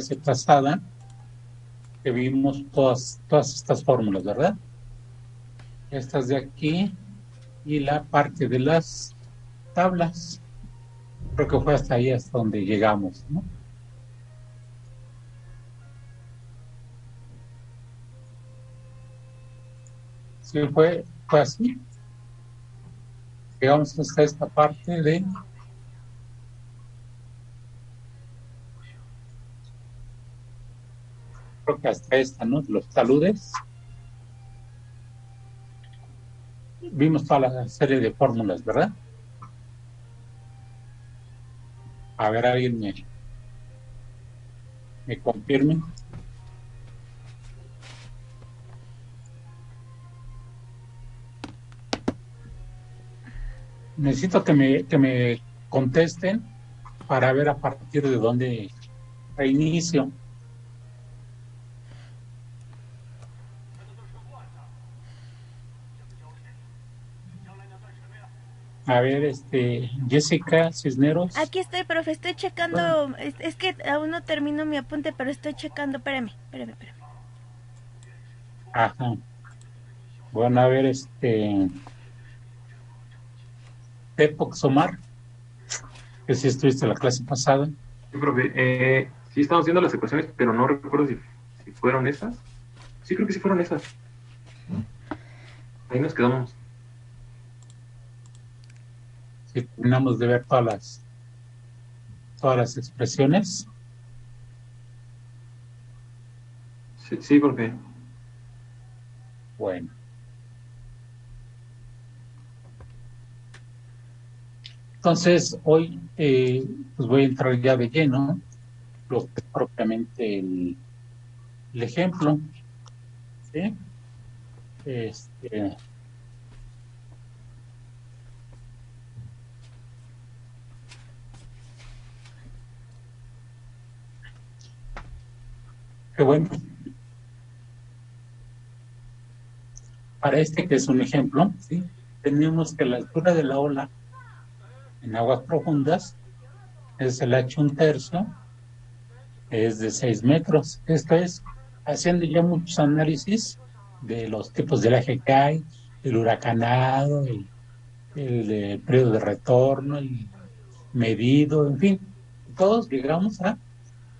clase pasada que vimos todas estas fórmulas, ¿verdad? Estas de aquí y la parte de las tablas. Creo que fue hasta ahí, hasta donde llegamos, ¿no? Sí, fue así. Llegamos hasta esta parte de... Creo que hasta esta, ¿no? Los taludes. Vimos toda la serie de fórmulas, ¿verdad? A ver, alguien me confirme. Necesito que me contesten para ver a partir de dónde reinicio. A ver, Jessica Cisneros. Aquí estoy, profe, estoy checando. Es que aún no termino mi apunte, pero estoy checando. Espérame. Ajá. Bueno, a ver, Tepoc Somar, que si estuviste la clase pasada. Sí, profe, sí estamos viendo las ecuaciones, pero no recuerdo si fueron esas. Sí, creo que sí fueron esas. Ahí nos quedamos. Si terminamos de ver todas las expresiones. Sí, profe. Bueno. Entonces, hoy pues voy a entrar ya de lleno, lo que es propiamente el ejemplo. ¿Sí? Qué bueno. Para que es un ejemplo, ¿sí? Tenemos que la altura de la ola en aguas profundas es el H1/3, es de 6 metros. Esto es haciendo ya muchos análisis de los tipos de oleaje que hay, el huracanado, el periodo de retorno, el medido, en fin, todos llegamos a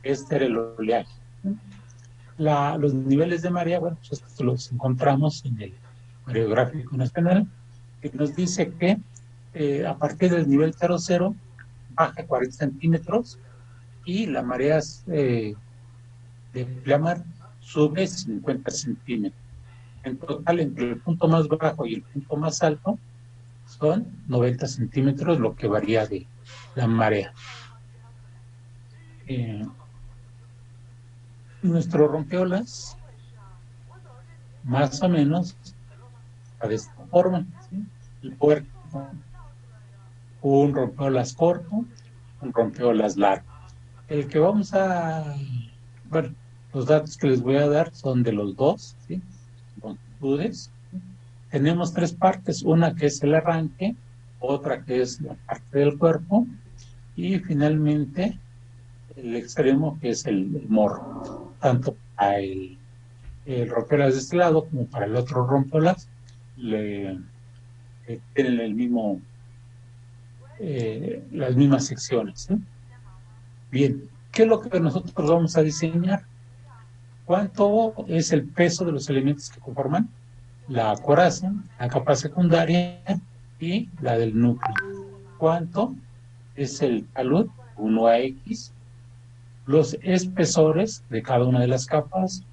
este era el oleaje. Los niveles de marea, bueno, pues estos los encontramos en el Mareográfico Nacional, que nos dice que a partir del nivel 00 baja 40 centímetros y la marea de pleamar sube 50 centímetros. En total, entre el punto más bajo y el punto más alto, son 90 centímetros lo que varía de la marea. Nuestro rompeolas, más o menos, de esta forma, ¿sí? El puerto, un rompeolas corto, un rompeolas largo. El que vamos a, bueno, los datos que les voy a dar son de los dos, ¿sí? Longitudes. Tenemos tres partes, una que es el arranque, otra que es la parte del cuerpo, y finalmente el extremo que es el morro. Tanto para el rompeolas de este lado como para el otro rompeolas tienen el mismo, las mismas secciones, ¿sí? Bien, ¿qué es lo que nosotros vamos a diseñar? ¿Cuánto es el peso de los elementos que conforman la coraza, la capa secundaria y la del núcleo? ¿Cuánto es el talud 1AX? Los espesores de cada una de las capas,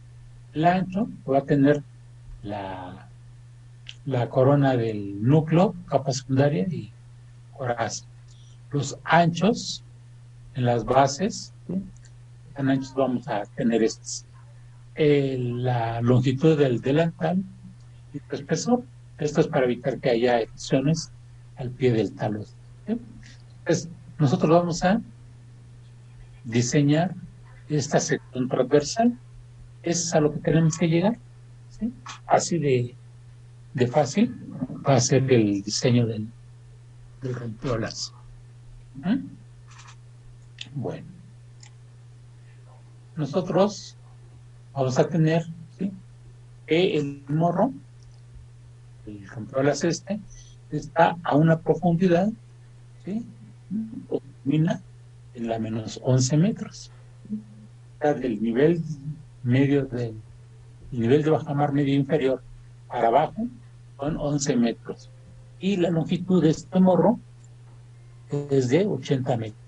el ancho va a tener la corona del núcleo, capa secundaria y coraza. Los anchos en las bases, ¿sí? Tan anchos vamos a tener estos. La longitud del delantal y su espesor. Esto es para evitar que haya erosiones al pie del talud. ¿Sí? Entonces, nosotros vamos a diseñar esta sección transversal. Es a lo que tenemos que llegar. ¿Sí? Así de fácil va a ser el diseño del rompeolas. Bueno. nosotros vamos a tener, ¿sí?, que el morro, el rompeolas está a una profundidad, ¿sí?, o termina en la menos 11 metros. Está del nivel medio del nivel de bajamar medio inferior para abajo son 11 metros. Y la longitud de este morro es de 80 metros.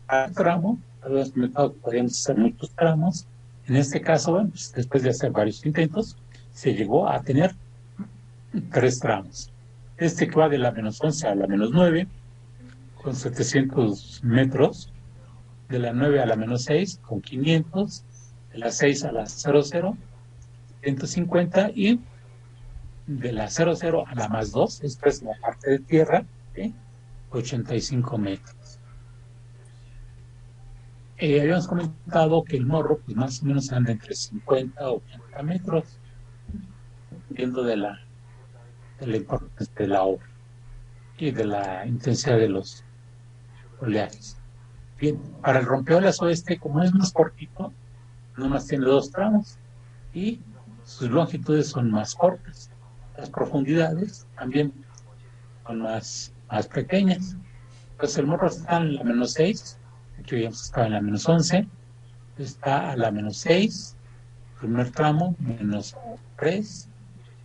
Cada tramo, habíamos comentado que podíamos hacer muchos tramos. En este caso, bueno, pues, después de hacer varios intentos, se llegó a tener 3 tramos. Este que va de la menos 11 a la menos 9, con 700 metros, de la 9 a la menos 6, con 500, de la 6 a la 00, 150, y de la 00 a la más 2, esta es la parte de tierra, ¿sí?, 85 metros. Habíamos comentado que el morro, pues más o menos anda entre 50 o 80 metros, dependiendo de la importancia de la obra y de la intensidad de los oleajes. Bien, para el rompeolas oeste, como es más cortito, nomás tiene 2 tramos y sus longitudes son más cortas. Las profundidades también son más pequeñas. Entonces el morro está en la menos 6, aquí habíamos estado en la menos 11, está a la menos 6, primer tramo, menos 3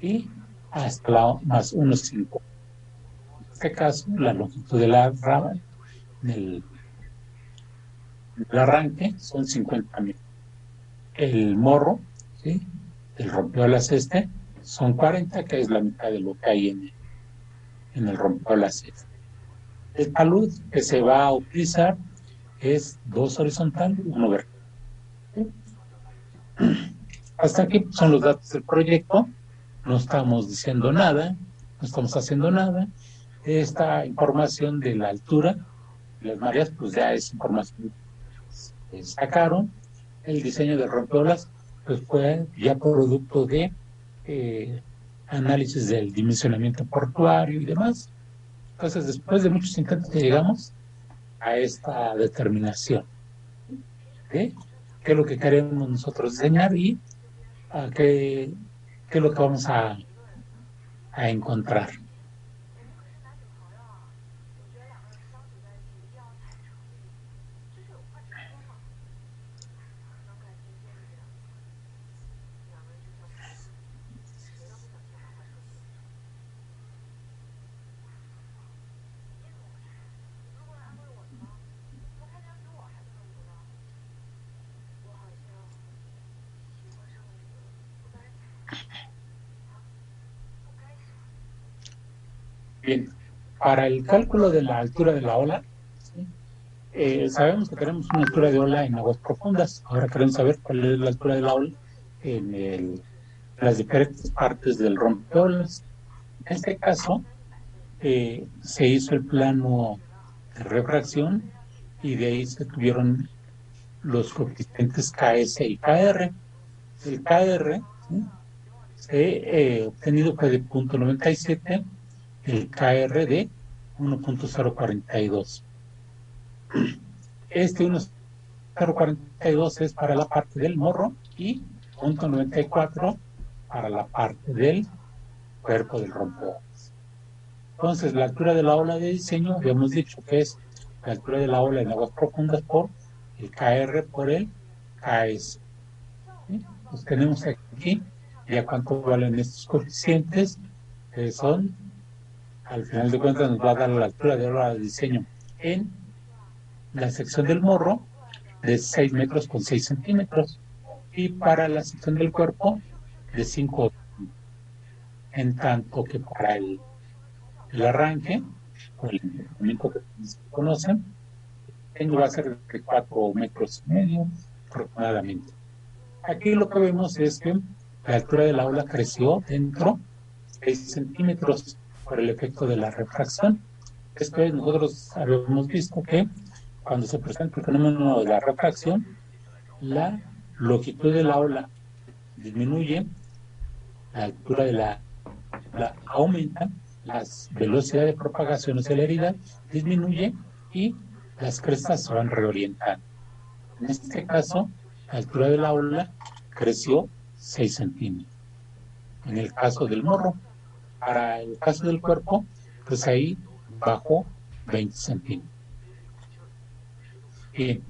y hasta la más 1,5. En este caso, la longitud de la rama del arranque son 50 metros. El morro, ¿sí?, el rompeolas son 40, que es la mitad de lo que hay en el rompeolas este. El talud que se va a utilizar es 2 horizontal, 1 vertical. Hasta aquí son los datos del proyecto. No estamos diciendo nada, no estamos haciendo nada. Esta información de la altura de las mareas, pues ya es información que sacaron. El diseño de rompeolas, pues fue ya producto de análisis del dimensionamiento portuario y demás. Entonces, después de muchos intentos llegamos a esta determinación, ¿sí?, qué es lo que queremos nosotros diseñar y a qué es lo que vamos a encontrar. Bien, para el cálculo de la altura de la ola, ¿sí?, sabemos que tenemos una altura de ola en aguas profundas. Ahora queremos saber cuál es la altura de la ola en las diferentes partes del rompeolas. En este caso, se hizo el plano de refracción y de ahí se tuvieron los coeficientes KS y KR. El KR, ¿sí?, se obtenido fue de 0.97, el KR de 1.042. Este 1.042 es para la parte del morro y 0.94 para la parte del cuerpo del rompeolas. Entonces, la altura de la ola de diseño, habíamos dicho que es la altura de la ola en aguas profundas por el KR por el KS. ¿Sí? Pues tenemos aquí ya cuánto valen estos coeficientes, que son, al final de cuentas, nos va a dar la altura de ola de diseño en la sección del morro de 6 metros con 6 centímetros y para la sección del cuerpo de 5, en tanto que para el arranque o el movimiento que conocen, va a ser de 4 metros y medio aproximadamente. Aquí lo que vemos es que la altura de la ola creció dentro 6 centímetros por el efecto de la refracción. Esto es, nosotros habíamos visto que cuando se presenta el fenómeno de la refracción, la longitud de la ola disminuye, la altura de la aumenta, la velocidad de propagación o celeridad disminuye y las crestas se van reorientando. En este caso, la altura de la ola creció 6 centímetros. En el caso del morro, para el caso del cuerpo, pues ahí bajó 20 centímetros. Bien,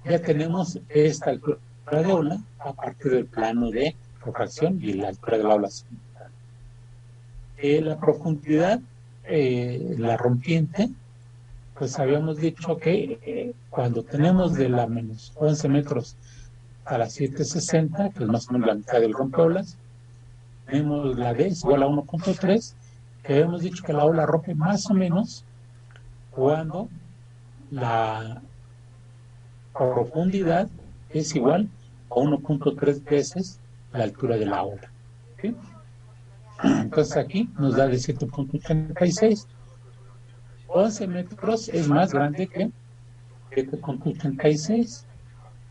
ya tenemos esta altura de ola a partir del plano de refracción y la altura de la ola central. La profundidad, la rompiente, pues habíamos dicho que cuando tenemos de la menos 11 metros a la 760, que es más o menos la mitad del rompeolas, tenemos la D es igual a 1.3, que habíamos dicho que la ola rompe más o menos cuando la profundidad es igual a 1.3 veces la altura de la ola. ¿Sí? Entonces aquí nos da de 7.86. 11 metros es más grande que 7.86.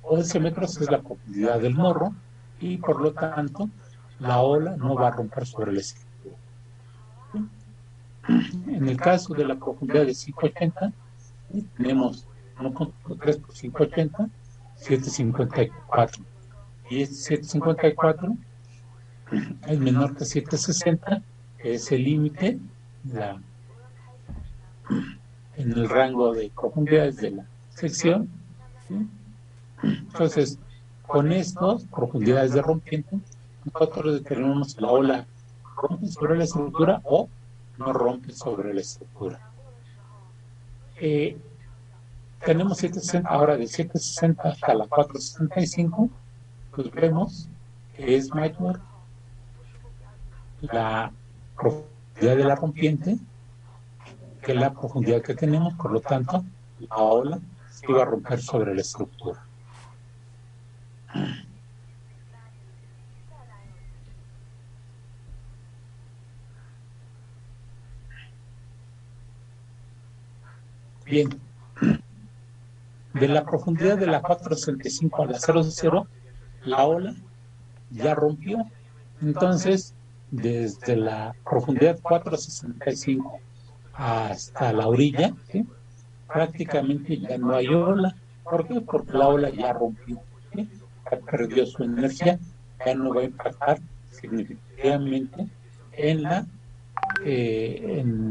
11 metros es la profundidad del morro y por lo tanto la ola no va a romper sobre el estructura. En el caso de la profundidad de 580, tenemos 1.3 por 580, 754. Y este 754 es menor que 760, que es el límite en el rango de profundidades de la sección. ¿Sí? Entonces, con estas profundidades de rompiente, nosotros determinamos si la ola rompe sobre la estructura o no rompe sobre la estructura. Tenemos 760, ahora de 760 hasta la 465, pues vemos que es mayor la profundidad de la rompiente que la profundidad que tenemos, por lo tanto, la ola se iba a romper sobre la estructura. Bien, de la profundidad de la 465 a la 00, la ola ya rompió. Entonces, desde la profundidad 465 hasta la orilla, ¿sí? Prácticamente ya no hay ola. ¿Por qué? Porque la ola ya rompió, ¿sí? Ya perdió su energía, ya no va a impactar significativamente en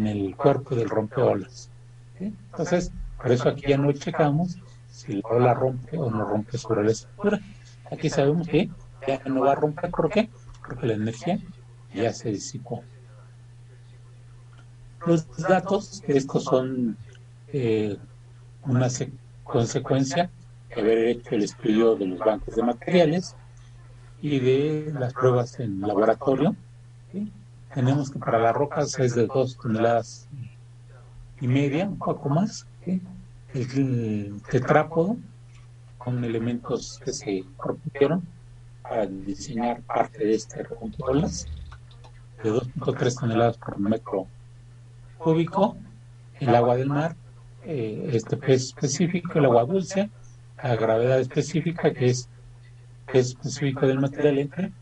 el cuerpo del rompeolas. ¿Sí? Entonces, por eso aquí ya no checamos si la ola rompe o no rompe sobre la estructura. Aquí sabemos que ya no va a romper. ¿Por qué? Porque la energía ya se disipó. Los datos, estos son una consecuencia de haber hecho el estudio de los bancos de materiales y de las pruebas en laboratorio. ¿Sí? Tenemos que para las rocas es de 2,5 toneladas, un poco más. ¿Sí? El tetrápodo con elementos que se propusieron para diseñar parte de este rompeolas de 2.3 toneladas por metro cúbico. El agua del mar, este pez específico, el agua dulce, la gravedad específica que es pez específico del material entre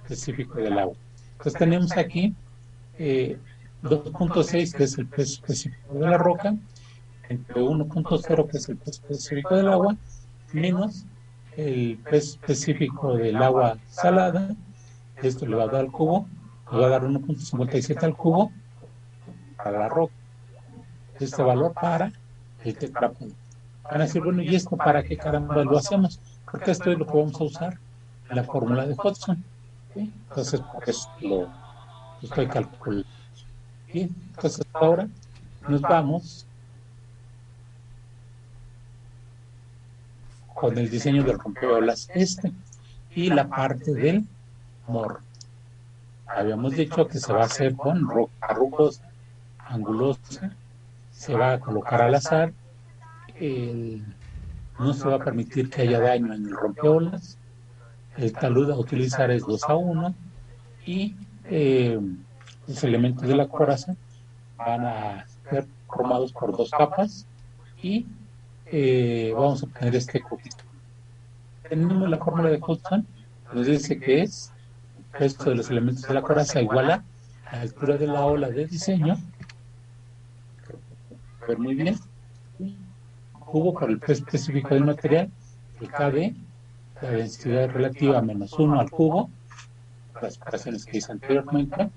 específico del agua. Entonces tenemos aquí 2.6 que es el pez específico de la roca, entre 1.0 que es el pez específico del agua, menos el pez específico del agua salada. Esto le va a dar al cubo, le va a dar 1.57 al cubo para la roca. Este valor para el tetrápodo. Van a decir, bueno, ¿y esto para qué caramba lo hacemos? Porque esto es lo que vamos a usar en la fórmula de Hodgson. ¿Sí? Entonces, por eso lo estoy calculando. Bien, entonces ahora nos vamos con el diseño del rompeolas y la parte del morro. Habíamos dicho que se va a hacer con roca rugosa, angulosa, se va a colocar al azar, no se va a permitir que haya daño en el rompeolas, el talud a utilizar es 2:1 y los elementos de la coraza van a ser formados por 2 capas y vamos a obtener este cubito. Tenemos la fórmula de Hodgson, nos dice que es esto de los elementos de la coraza igual a la altura de la ola de diseño, ver muy bien, cubo por el peso específico del material, el KB, la densidad relativa menos 1 al cubo, las operaciones que hice anteriormente,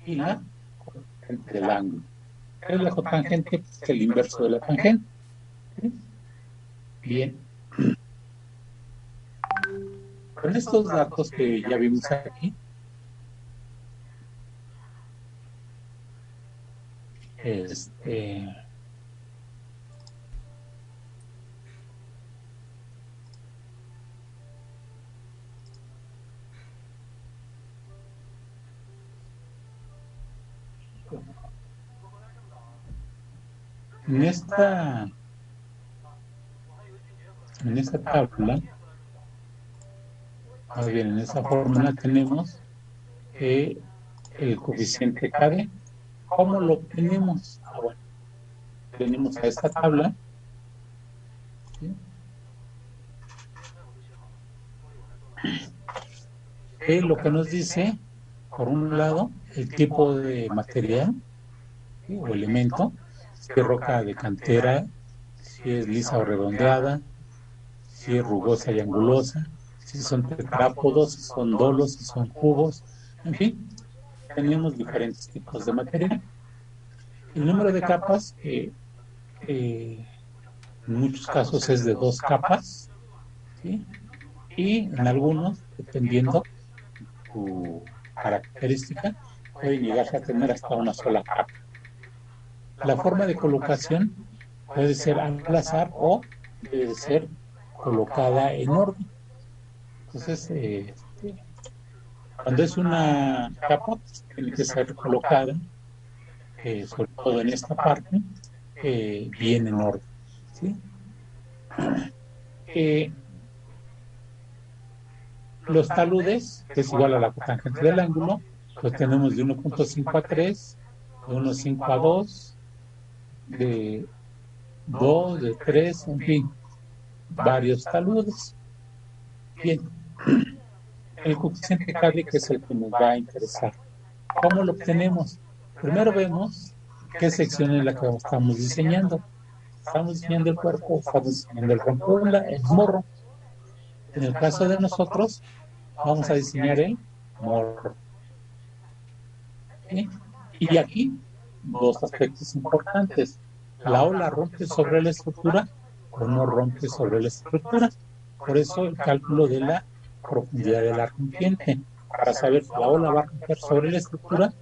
y la cotangente del ángulo. ¿Qué es la cotangente? Pues el inverso de la tangente. ¿Sí? Bien. Con estos datos que ya vimos aquí, en esta tabla, más bien en esta fórmula, tenemos el coeficiente KB. ¿Cómo lo obtenemos? Bueno, venimos a esta tabla, ¿sí? Lo que nos dice, por un lado, el tipo de material, ¿sí? O elemento, si es roca de cantera, si es lisa o redondeada, si es rugosa y angulosa, si son tetrápodos, si son dolos, si son cubos, en fin, tenemos diferentes tipos de material. El número de capas, en muchos casos es de 2 capas, ¿sí? Y en algunos, dependiendo tu característica, pueden llegarse a tener hasta una sola capa. La forma de colocación puede ser al azar o debe ser colocada en orden. Entonces, cuando es una capa, pues, tiene que ser colocada, sobre todo en esta parte, bien en orden, ¿sí? Los taludes, que es igual a la cotangente del ángulo, los tenemos de 1.5 a 3, de 1.5 a 2, de 2, de 3, en fin, varios taludes. Bien, el coeficiente KB, que es el que nos va a interesar. ¿Cómo lo obtenemos? Primero vemos qué sección es la que estamos diseñando. Estamos diseñando el cuerpo, estamos diseñando el rompeola, el morro. En el caso de nosotros, vamos a diseñar el morro. ¿Sí? Y aquí, dos aspectos importantes. La ola rompe sobre la estructura o no rompe sobre la estructura. Por eso el cálculo de la profundidad de la rompiente, para saber si la ola va a romper sobre la estructura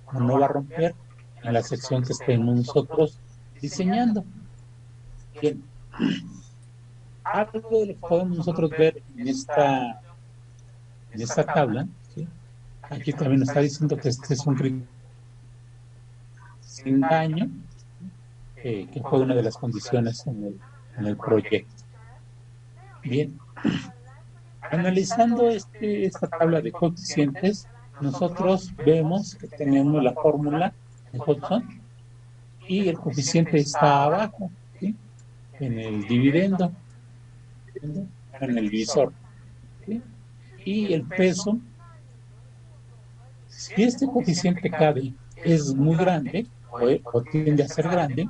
o no va a romper en la sección que estemos nosotros diseñando. Bien, algo de lo que podemos nosotros ver en esta tabla, ¿sí? Aquí también nos está diciendo que este es un criterio sin daño, que fue una de las condiciones en el proyecto. Bien, analizando esta tabla de coeficientes, nosotros vemos que tenemos la fórmula de Hodgson y el coeficiente está abajo, ¿sí? En el dividendo, en el divisor, ¿sí? Y el peso, si este coeficiente KB es muy grande o tiende a ser grande,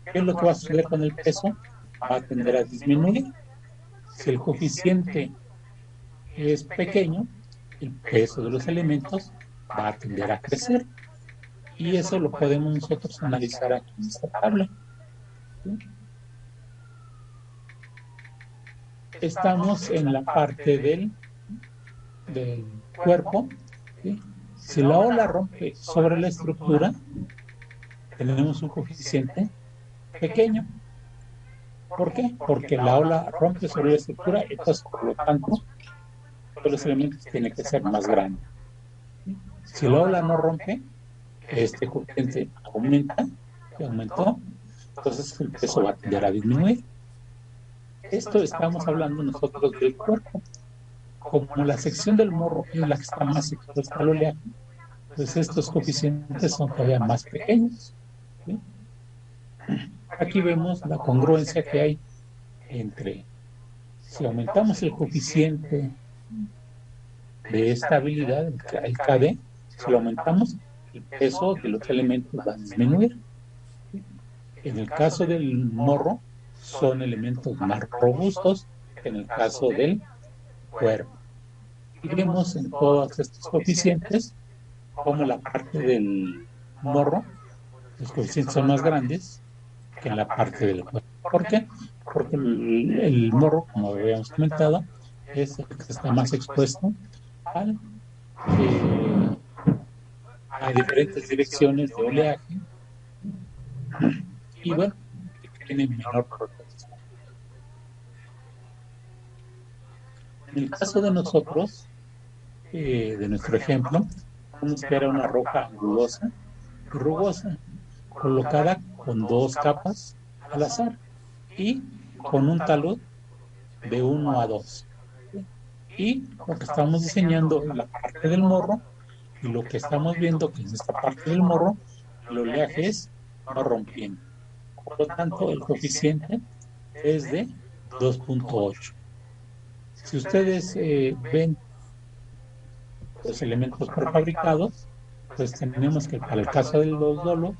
¿qué es lo que va a suceder con el peso? Va a tender a disminuir. Si el coeficiente es pequeño, el peso de los elementos va a tender a crecer. Y eso lo podemos nosotros analizar aquí en esta tabla, ¿sí? Estamos en la parte del cuerpo, ¿sí? Si la ola rompe sobre la estructura, tenemos un coeficiente pequeño. ¿Por qué? Porque la ola rompe sobre la estructura, entonces por lo tanto los elementos tienen que ser más grandes. Si la ola no rompe, este coeficiente aumenta, que aumentó, entonces el peso va a tender a disminuir. Esto estamos hablando nosotros del cuerpo. Como la sección del morro es la que está más expuesta al oleaje, pues estos coeficientes son todavía más pequeños, ¿sí? Aquí vemos la congruencia que hay entre, si aumentamos el coeficiente de estabilidad, el KD, si lo aumentamos, el peso de los elementos va a disminuir. En el caso del morro, son elementos más robustos que en el caso del cuerpo. Y vemos en todos estos coeficientes como la parte del morro, los coeficientes son más grandes que en la parte del cuerpo. ¿Por qué? Porque el morro, como habíamos comentado, es el que está más expuesto al, a diferentes direcciones de oleaje y bueno, que tiene menor protección. En el caso de nosotros, de nuestro ejemplo, vamos a ver una roca angulosa y rugosa, colocada con dos capas al azar y con un talud de 1 a 2. Y lo que estamos diseñando es la parte del morro, y lo que estamos viendo que en esta parte del morro el oleaje es rompiendo. Por lo tanto, el coeficiente es de 2.8. Si ustedes ven los elementos prefabricados, pues tenemos que para el caso de los dolos,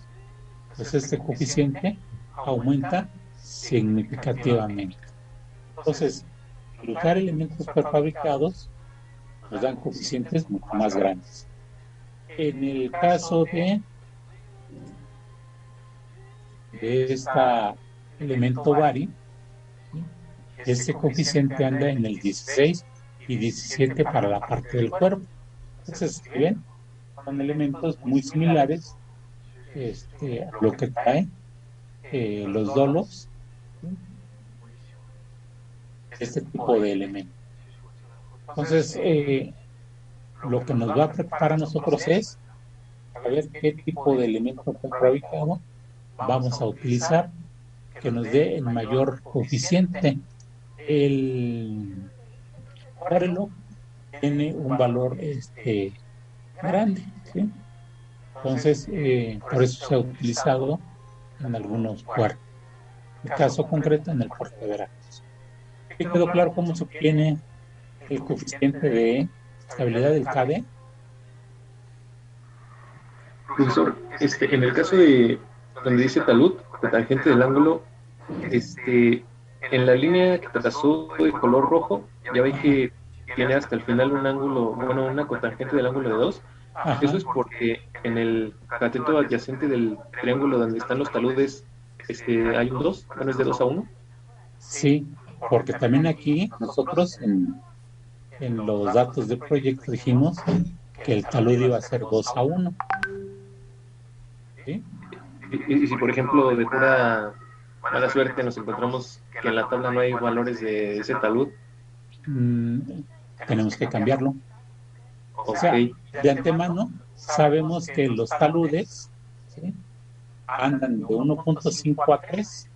pues este coeficiente aumenta significativamente. Entonces, al usar elementos prefabricados, nos dan coeficientes mucho más grandes. En el caso de este elemento bari, este coeficiente anda en el 16 y 17 para la parte del cuerpo. Entonces, si ven, son elementos muy similares a lo que traen los dolos, este tipo de elementos. Entonces, lo que nos va a preocupar a nosotros es saber qué tipo de elemento prefabricado vamos a utilizar que nos dé el mayor coeficiente. El cuarelo tiene un valor grande, ¿sí? Entonces, por eso se ha utilizado en algunos puertos. El caso concreto en el puerto de Veracruz. ¿Y quedó claro cómo se obtiene el coeficiente de estabilidad del KD? Profesor, en el caso de donde dice talud, la tangente del ángulo, en la línea que trazó de color rojo, ya ve que tiene hasta el final un ángulo, bueno, una cotangente del ángulo de 2. Eso es porque en el cateto adyacente del triángulo donde están los taludes, hay un 2, bueno, es de 2 a 1. Sí, porque también aquí nosotros en los datos del proyecto dijimos que el talud iba a ser 2 a 1. ¿Sí? Y si, por ejemplo, de pura mala suerte nos encontramos que en la tabla no hay valores de ese talud, tenemos que cambiarlo. O sea, de antemano sabemos que los taludes, ¿sí?, andan de 1.5 a 3.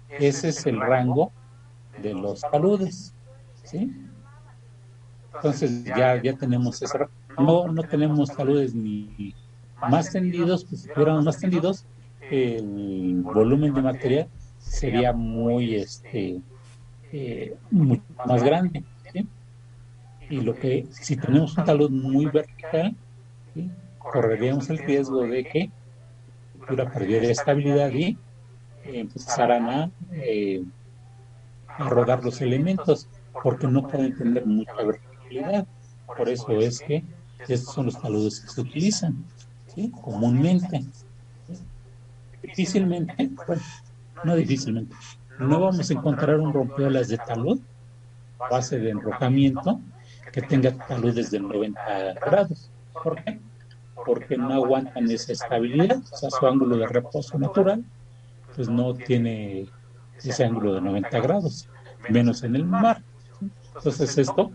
Ese es el rango de los taludes, ¿sí? Entonces ya tenemos ese rango. No tenemos taludes ni más tendidos, pues si fuéramos más tendidos, el volumen de material sería muy mucho más grande, ¿sí? Y si tenemos un talud muy vertical, ¿sí?, correríamos el riesgo de que la perdiera estabilidad y empezaran a rodar los elementos, porque no pueden tener mucha verticalidad. Por eso es que estos son los taludes que se utilizan, ¿sí?, comúnmente. Difícilmente, bueno, no difícilmente, no vamos a encontrar un rompeolas de talud a base de enrojamiento que tenga taludes de 90 grados. ¿Por qué? Porque no aguantan esa estabilidad, o sea, su ángulo de reposo natural pues no tiene ese ángulo de 90 grados, menos en el mar. Entonces esto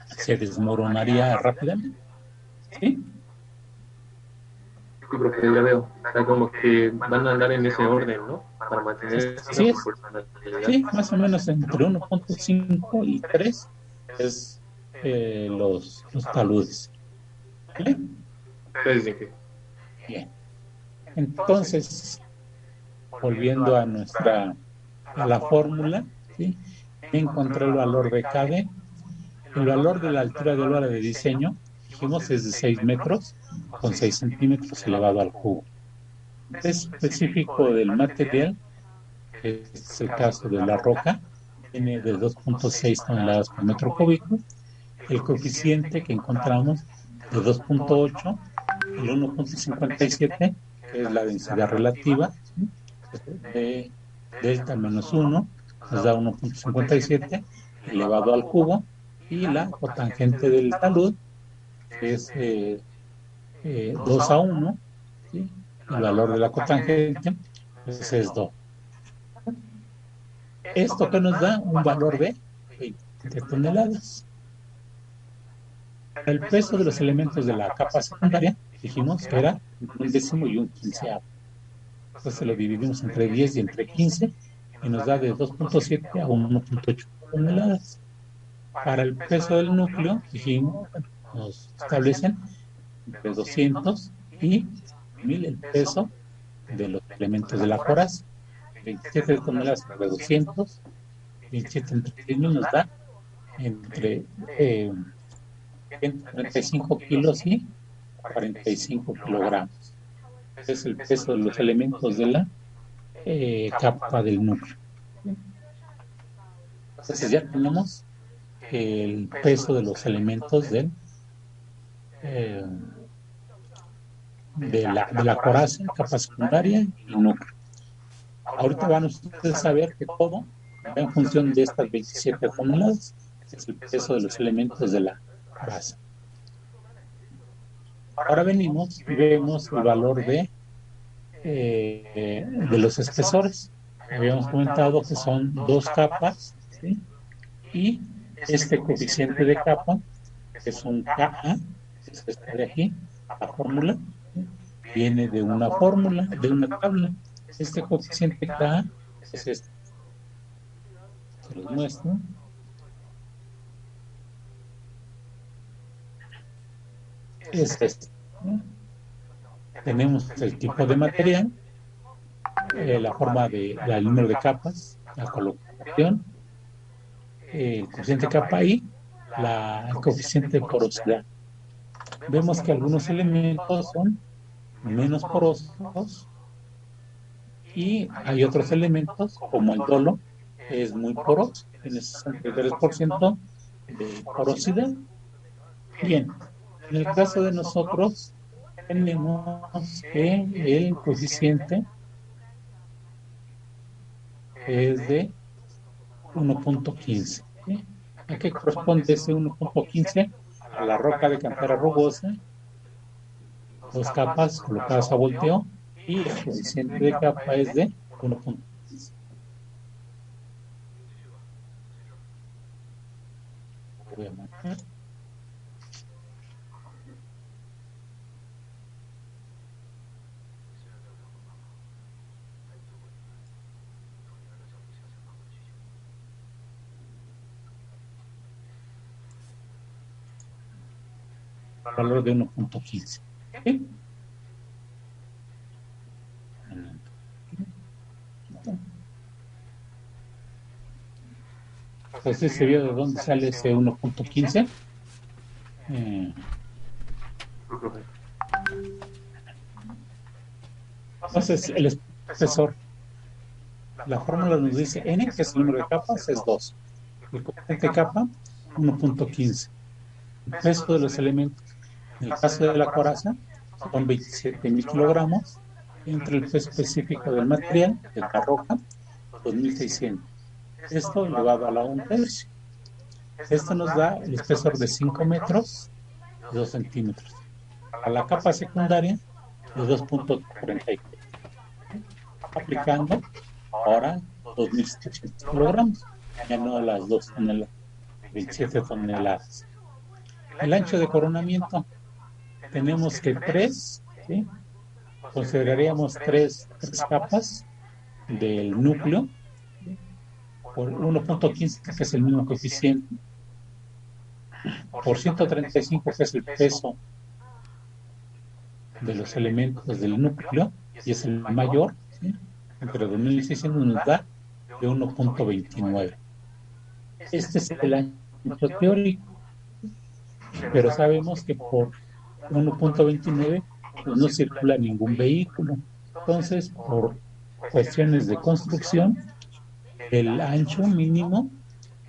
se desmoronaría rápidamente, ¿sí? Yo creo que ya veo, o sea, como que van a andar en ese orden, ¿no? Para mantener Sí, esa proporcionalidad. Sí, más o menos entre 1.5 y 3 es los taludes. ¿Vale? Bien. Entonces, volviendo a la fórmula, ¿sí?, encontré el valor de KD. El valor de la altura del área de diseño, dijimos, es de 6 metros con 6 centímetros elevado al cubo. Es específico del material, Este es el caso de la roca, tiene de 2.6 toneladas por metro cúbico. El coeficiente que encontramos de 2.8, el 1.57, que es la densidad relativa, ¿sí? De delta menos 1, nos da 1.57 elevado al cubo, y la cotangente del talud, que es 2 a 1, ¿sí? El valor de la cotangente pues es 2. Esto que nos da un valor de 20 toneladas. El peso de los elementos de la capa secundaria, dijimos que era un décimo y un quinceavo. Entonces lo dividimos entre 10 y entre 15 y nos da de 2.7 a 1.8 toneladas. Para el peso del núcleo, dijimos, nos establecen entre 200 y 1000 el peso de los elementos de la coraza. 27 toneladas entre 200, 27 entre 1000 nos da entre 135 kilos y 45 kilogramos. Es el peso de los elementos de la capa del núcleo. Entonces ya tenemos el peso de los elementos de la coraza, capa secundaria y núcleo. Ahorita van ustedes a saber que todo va en función de estas 27 toneladas, que es el peso de los elementos de la coraza. Ahora venimos y vemos el valor de los espesores. Habíamos comentado que son 2 capas, ¿sí? Y este coeficiente de capa, que es un Ka, que es este de aquí, la fórmula, ¿sí? Viene de una fórmula, de una tabla. Este coeficiente Ka es este. Se los muestro. Es este. Tenemos el tipo de material, la forma el número de capas, la colocación, el coeficiente capa y el coeficiente de porosidad. Vemos que algunos elementos son menos porosos y hay otros elementos como el dolo, que es muy poroso, tiene 63% de porosidad. Bien, en el caso de nosotros tenemos que el coeficiente es de 1.15. ¿Sí? ¿A qué corresponde ese 1.15? A la roca de cantera rugosa, 2 capas colocadas a volteo, y el coeficiente de capa es de 1.15. Voy a marcar. Valor de 1.15. ¿Sí? Entonces se vio de dónde sale ese 1.15. Entonces el espesor, la fórmula nos dice N, que es el número de capas, es 2. El coeficiente de capa, 1.15. El peso de los elementos, en el caso de la coraza, son 27.000 kilogramos, entre el peso específico del material, de la roca, 2.600. Esto elevado a la 1/3. Esto nos da el espesor de 5 metros y 2 centímetros. A la capa secundaria, de 2.44. Aplicando ahora 2.700 kilogramos, ya no las 2 toneladas, 27 toneladas. El ancho de coronamiento, tenemos que 3, ¿sí? Consideraríamos 3 capas del núcleo por 1.15, que es el mismo coeficiente, por 135, que es el peso de los elementos del núcleo, y es el mayor, ¿sí? Entre 2.600 nos da de 1.29. Este es el ancho teórico, pero sabemos que por 1.29 pues no circula ningún vehículo. Entonces, por cuestiones de construcción, el ancho mínimo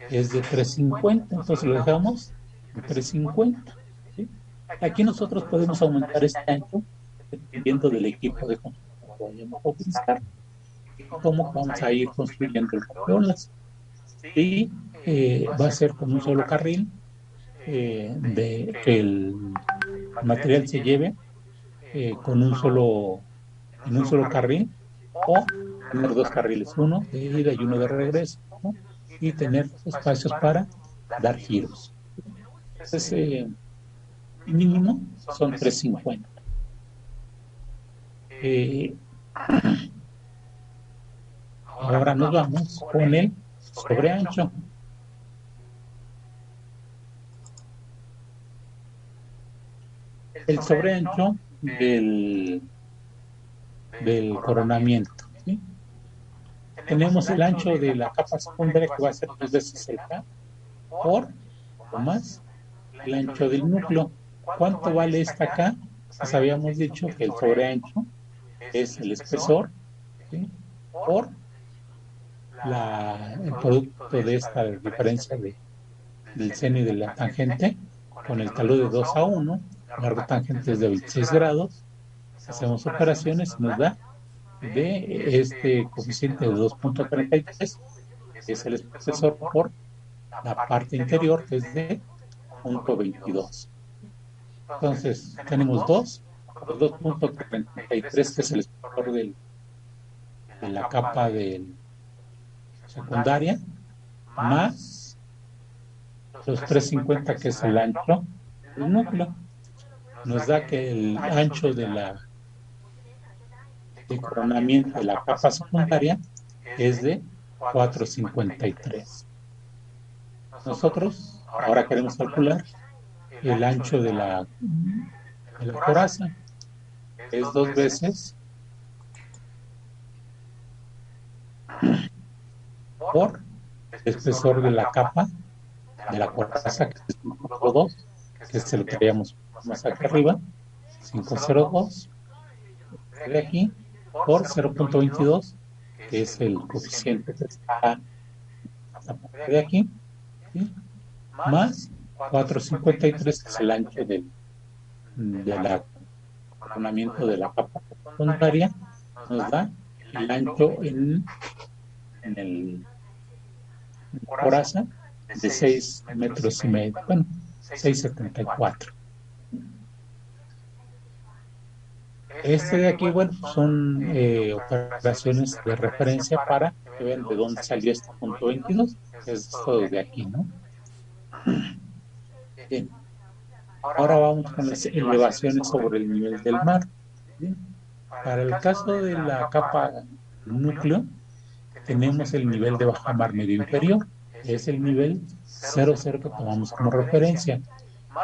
es de 350, entonces lo dejamos en 350. ¿Sí? Aquí nosotros podemos aumentar este ancho dependiendo del equipo de construcción que vayamos a utilizar y cómo vamos a ir construyendo el rompeolas. Y va a ser con un solo carril, de que el material se lleve con en un solo carril, o tener dos carriles, uno de ida y uno de regreso, ¿no? Y tener espacios para dar giros. Entonces, mínimo son 350. Ahora nos vamos con el sobreancho. El sobreancho del coronamiento. ¿Sí? Tenemos el ancho de la capa secundaria, que va a ser 2 veces el K por o más el ancho del núcleo. ¿Cuánto vale esta K? Pues habíamos dicho que el sobreancho es el espesor, ¿sí? Por el producto de esta diferencia del seno y de la tangente, con el talud de 2:1, largo tangente es de 26 grados, hacemos operaciones y nos da de este coeficiente de 2.33, que es el espesor, por la parte interior, que es de 0.22. Entonces, tenemos 2.33, que es el espesor de la capa secundaria, más los 350, que es el ancho del núcleo. Nos da que el ancho de coronamiento de la capa secundaria es de 4.53. Nosotros ahora queremos calcular el ancho de la coraza. Es 2 veces por el espesor de la capa de la coraza, que es 5.02, que se lo traíamos más acá arriba, 5.02 de aquí, por 0.22, que es el coeficiente que está de aquí, ¿sí? Más 4.53, que es el ancho del coronamiento de la capa secundaria, nos da el ancho en el coraza de 6,5 metros, bueno, 6.74. Este de aquí, bueno, son operaciones de referencia para que vean de dónde salió este punto 22, que es esto de aquí, ¿no? Bien. Ahora vamos con las elevaciones sobre el nivel del mar. Bien. Para el caso de la capa núcleo, tenemos el nivel de bajamar medio inferior, que es el nivel 00 que tomamos como referencia,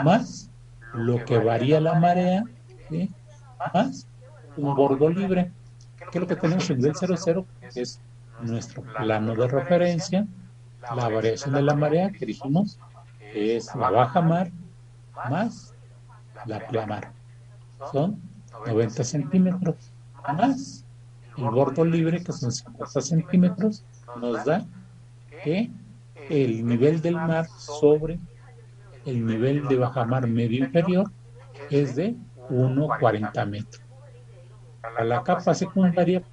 más lo que varía la marea, ¿sí? Más un bordo libre. ¿Qué es lo que tenemos en el nivel 00? Que es nuestro plano de referencia, la variación de la marea, que dijimos que es la baja mar más la pleamar. Son 90 centímetros, más el bordo libre, que son 50 centímetros, nos da que el nivel del mar sobre el nivel de bajamar medio inferior es de 1,40 metros. Para la capa secundaria,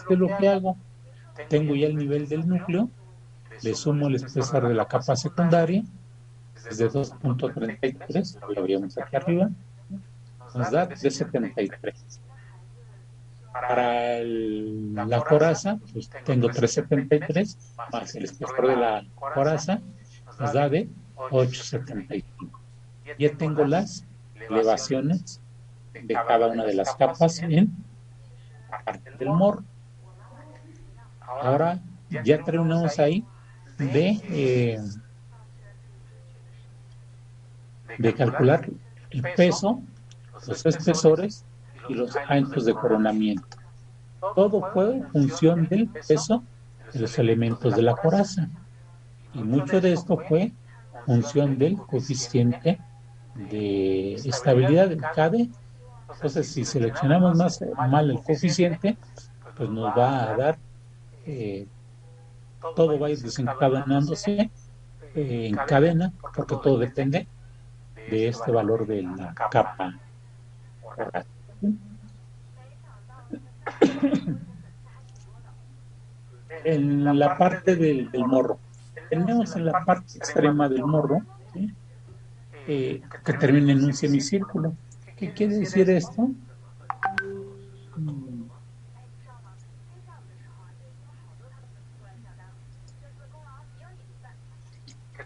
¿qué es lo que hago? Tengo ya el nivel del núcleo, le sumo el espesor de la capa secundaria, es de 2.33, lo habíamos aquí arriba, nos da 3.73. Para la coraza, pues tengo 3.73, más el espesor de la coraza, nos da de 8.75. Ya tengo las elevaciones de cada una de las capas en la parte del morro. Ahora ya terminamos ahí de calcular el peso, los espesores y los anchos de coronamiento. Todo fue función del peso de los elementos de la coraza, y mucho de esto fue función del coeficiente de estabilidad del KD. Entonces, si seleccionamos mal el coeficiente, pues nos va a dar, todo va a ir desencadenándose en cadena, porque todo depende de este valor de la capa horaria. En la parte del morro, tenemos en la parte extrema del morro, ¿sí? Que termina en un semicírculo. ¿Qué quiere decir esto?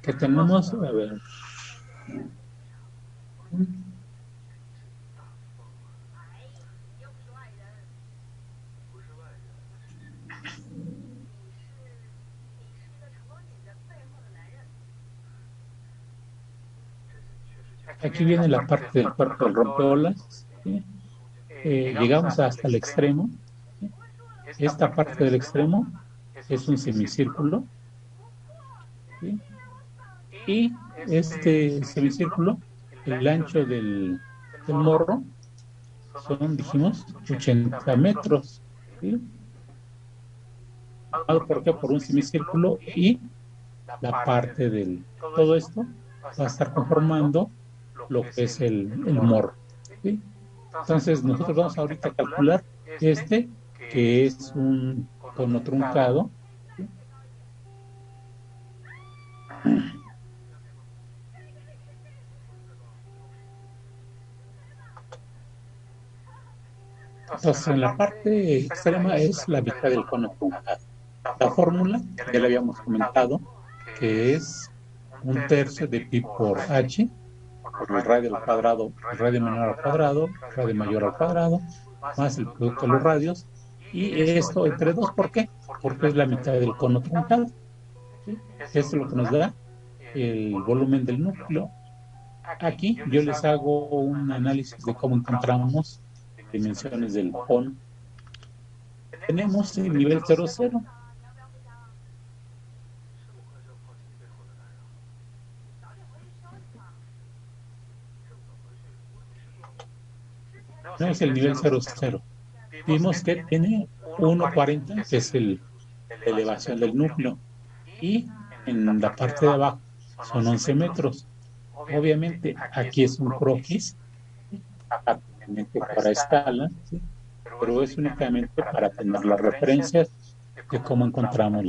Que tenemos, a ver, aquí viene la parte del cuerpo del rompeolas, ¿sí? Llegamos hasta el extremo, ¿sí? Esta parte del extremo es un semicírculo, ¿sí? Y este semicírculo, el ancho del morro son, dijimos, 80 metros, ¿sí? ¿Por qué? Por un semicírculo, y la parte del, todo esto va a estar conformando lo que es el morro, ¿sí? Entonces nosotros vamos ahorita a calcular este, que es un cono truncado, ¿sí? Entonces en la parte extrema es la mitad del cono truncado. La fórmula ya la habíamos comentado, que es un tercio de pi por h, por el radio al cuadrado, el radio menor al cuadrado, el radio mayor al cuadrado, más el producto de los radios, y esto entre dos. ¿Por qué? Porque es la mitad del cono truncado, ¿sí? Esto es lo que nos da el volumen del núcleo. Aquí yo les hago un análisis de cómo encontramos dimensiones del cono. Tenemos el nivel 0,0. Tenemos el nivel 0,0. Vimos que tiene 1,40, que es la elevación del núcleo, y en la parte de abajo son 11 metros. Obviamente aquí es un croquis, aparentemente para escala, ¿sí? Pero es únicamente para tener las referencias de cómo encontramos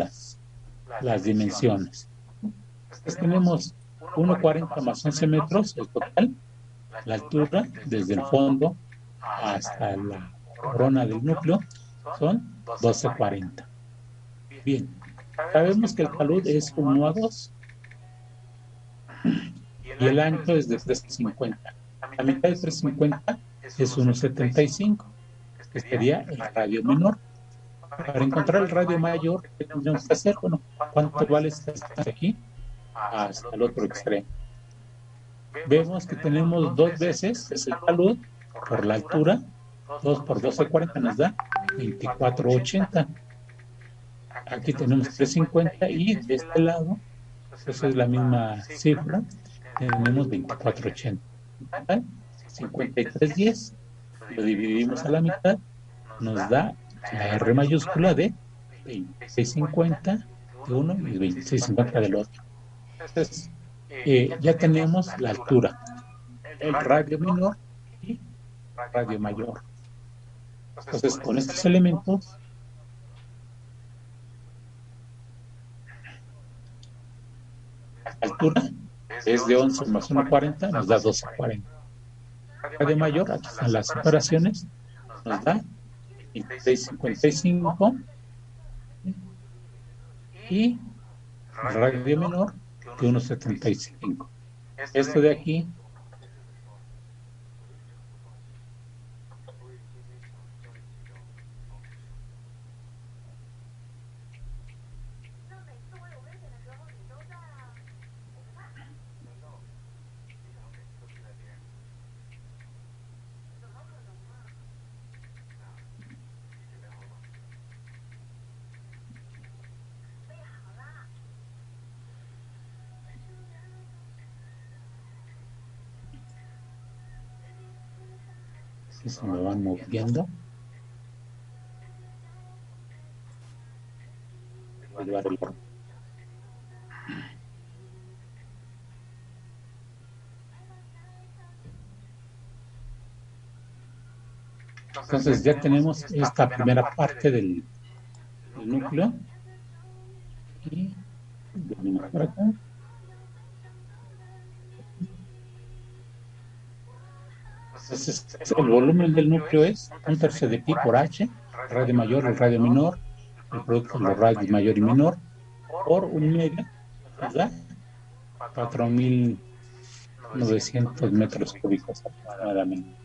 las dimensiones. Entonces tenemos 1,40 más 11 metros, el total, la altura desde el fondo hasta la corona del núcleo son 12,40. Bien, sabemos que el talud es 1 a 2 y el ancho es de 3,50. La mitad de 3,50 es 1,75, que sería el radio menor. Para encontrar el radio mayor, ¿qué tendríamos que hacer? Bueno, ¿cuánto vale esta distancia aquí hasta el otro extremo? Vemos que tenemos dos veces, es el talud, por la altura, 2 por 12,40 nos da 24,80. Aquí tenemos 3,50 y de este lado, pues es la misma cifra, tenemos 24,80. 53,10. Lo dividimos a la mitad, nos da la R mayúscula de 26,50 de uno y 26,50 del otro. Entonces, ya tenemos la altura, el radio menor y radio mayor. Entonces, con estos elementos, la altura es de 11 más 1,40, nos da 12,40. Radio mayor, aquí están las separaciones, nos da 26,55, y el radio menor de 1,75. Esto de aquí si se me van moviendo. llevar el orden. Entonces ya tenemos esta primera parte del núcleo y venimos por acá. Entonces el volumen del núcleo es 1/3 de pi por h, el radio mayor, el radio menor, el producto de los radios mayor y menor, por 1 medio, nos da 4.900 metros cúbicos aproximadamente.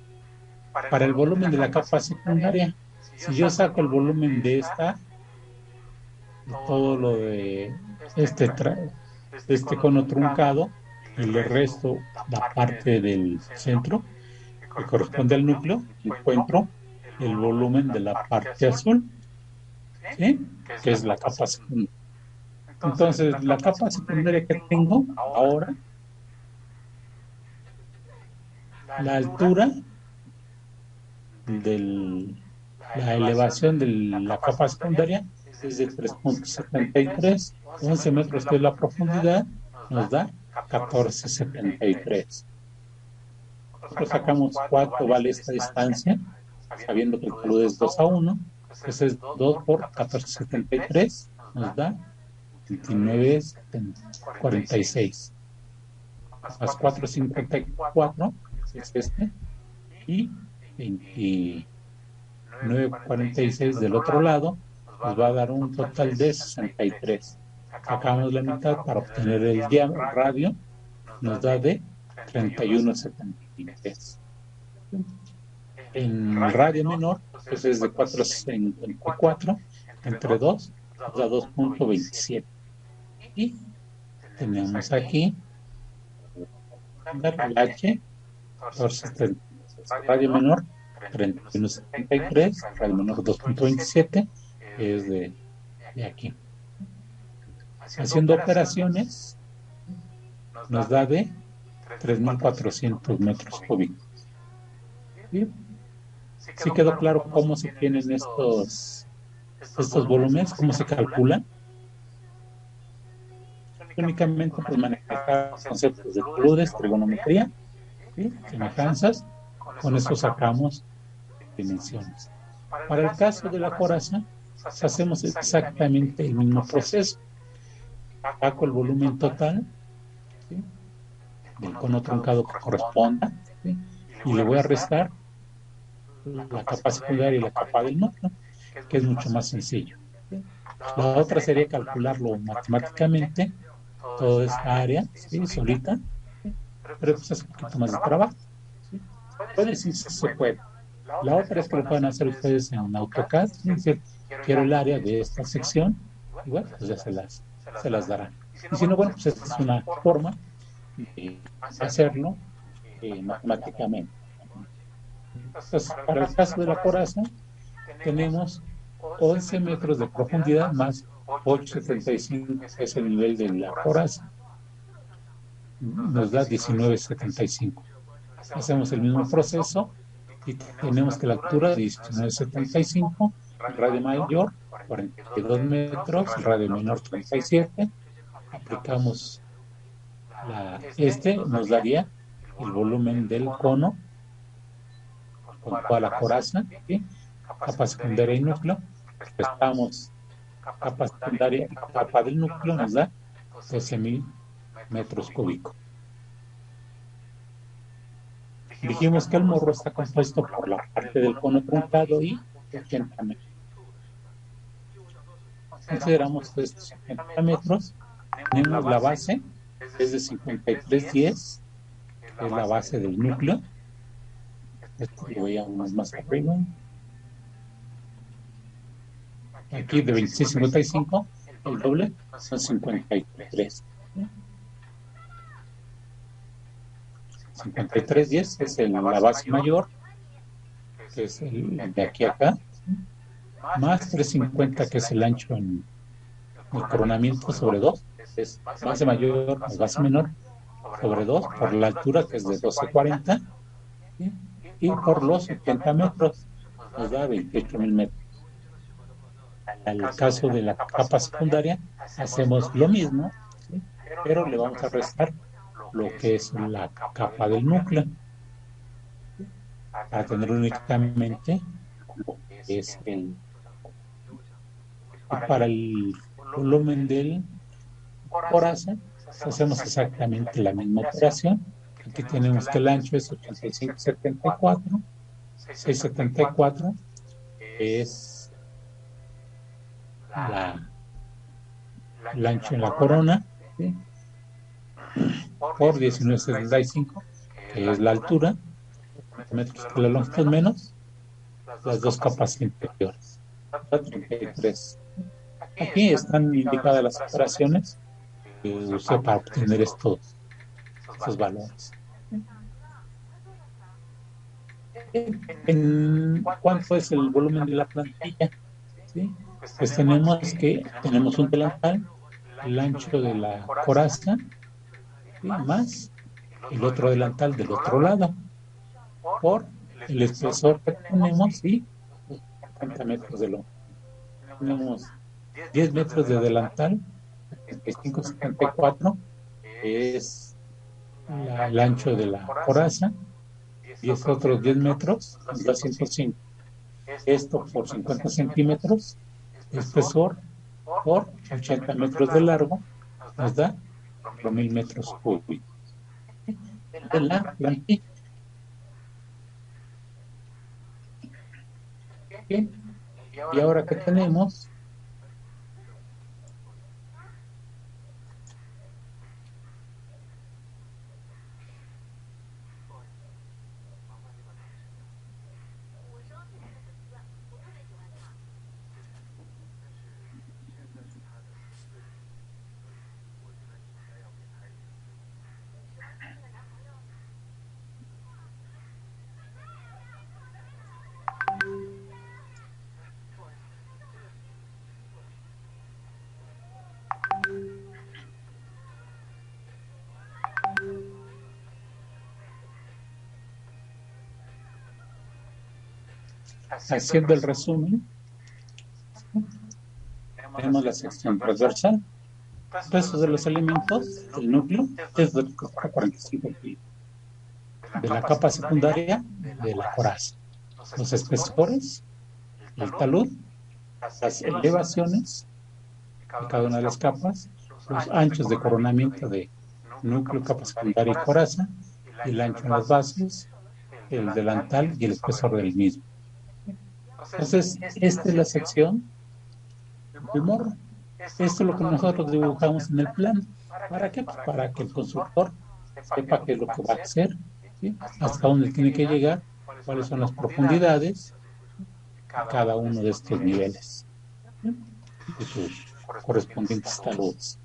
Para el volumen de la capa secundaria, si yo saco el volumen de esta, de todo lo de este cono truncado, y le resto la parte del centro que corresponde al núcleo, encuentro el volumen de la parte azul, ¿sí? Que es la capa secundaria. Entonces, la capa secundaria que tengo ahora, la altura la elevación de la capa secundaria es de 3.73, 11 metros que es la profundidad, nos da 14.73. Nosotros sacamos cuánto vale esta distancia, sabiendo que el talud es 2:1, pues es 2 por 14.73, nos da 29.46, más 4.54 es este, y 29.46 del otro lado, nos va a dar un total de 63. Sacamos la mitad para obtener el radio, nos da de 31.73. En radio menor, pues es de 4.54, entre 2, nos da 2.27. Y tenemos aquí el H, 14.73. Radio menor 31.73, radio menor 2.27, es de aquí. Haciendo operaciones nos da de 3.400 metros cúbicos. ¿Sí? ¿Sí quedó claro cómo se tienen estos volúmenes, cómo se calculan? Únicamente pues manejar conceptos de taludes, trigonometría, ¿sí? Semejanzas. Con eso sacamos dimensiones. Para el caso de la coraza, hacemos exactamente el mismo proceso. Saco el volumen total, ¿sí? Del cono truncado que corresponda, ¿sí? Y le voy a restar la capa secundaria y la capa del núcleo, que es mucho más sencillo, ¿sí? La otra sería calcularlo matemáticamente, toda esta área, ¿sí? Solita, ¿sí? Pero pues es un poquito más de trabajo. Puede decir si se puede. La otra es que lo pueden hacer ustedes en AutoCAD, es decir, quiero el área de esta sección, y bueno, pues ya se las darán. Y si no, bueno, pues esta es una forma de hacerlo matemáticamente. Entonces, para el caso de la coraza, tenemos 11 metros de profundidad más 8.75, que es el nivel de la coraza, nos da 19.75. Hacemos el mismo proceso y tenemos que la altura de 19.75, el radio mayor 42 metros, el radio menor 37, aplicamos nos daría el volumen del cono con toda la coraza, ¿sí? Capa secundaria y núcleo, restamos capa secundaria y capa del núcleo, nos da 12.000 metros cúbicos. Dijimos que el morro está compuesto por la parte del cono truncado y 80 metros. Consideramos estos 80 metros. Tenemos la base, es de 53.10, es la base del núcleo. Esto lo veíamos más arriba. Aquí de 26.55, el doble son 53. 53.10 es la base mayor, que es el de aquí a acá, más 3.50 que es el ancho en el coronamiento sobre 2, es base mayor más base menor sobre 2 por la altura que es de 12.40, ¿sí? Y por los 80 metros nos da 28.000 metros. En el caso de la capa secundaria, hacemos lo mismo, ¿sí? Pero le vamos a restar lo que es la capa del núcleo, para tener únicamente lo que es el... Y para el volumen del coraza, hacemos exactamente la misma operación. Aquí tenemos que el ancho es 85,74, 6,74 es el ancho en la corona, ¿sí? Por 19,75, que es la altura, metros que la longitud menos las dos capas interiores, 33. Aquí están indicadas las operaciones que usé para obtener estos valores. En cuánto es el volumen de la plantilla, ¿sí? Pues tenemos un delantal, el ancho de la coraza, ¿sí? Más el otro delantal del otro lado, por el espesor que tenemos y 50 metros de longitud. Tenemos 10 metros de delantal, 75,74 es el ancho de la coraza, y es otros 10 metros, 205. Esto por 50 centímetros, espesor por 80 metros de largo, nos da 4,000 metros cúbicos de la plantilla. Bien. Y ahora que tenemos haciendo el resumen, tenemos la sección transversal, pesos de los elementos del núcleo es de 45 kilos, de la capa secundaria de la coraza, los espesores, el talud, las elevaciones de cada una de las capas, los anchos de coronamiento de núcleo, capa secundaria y coraza, el ancho en las bases, el delantal y el espesor del mismo. Entonces, esta es la sección del morro. Esto es lo que nosotros dibujamos en el plano. ¿Para qué? Pues para que el constructor sepa qué es lo que va a hacer, ¿sí? Hasta dónde tiene que llegar, cuáles son las profundidades de cada uno de estos niveles, ¿sí? Y sus correspondientes taludes.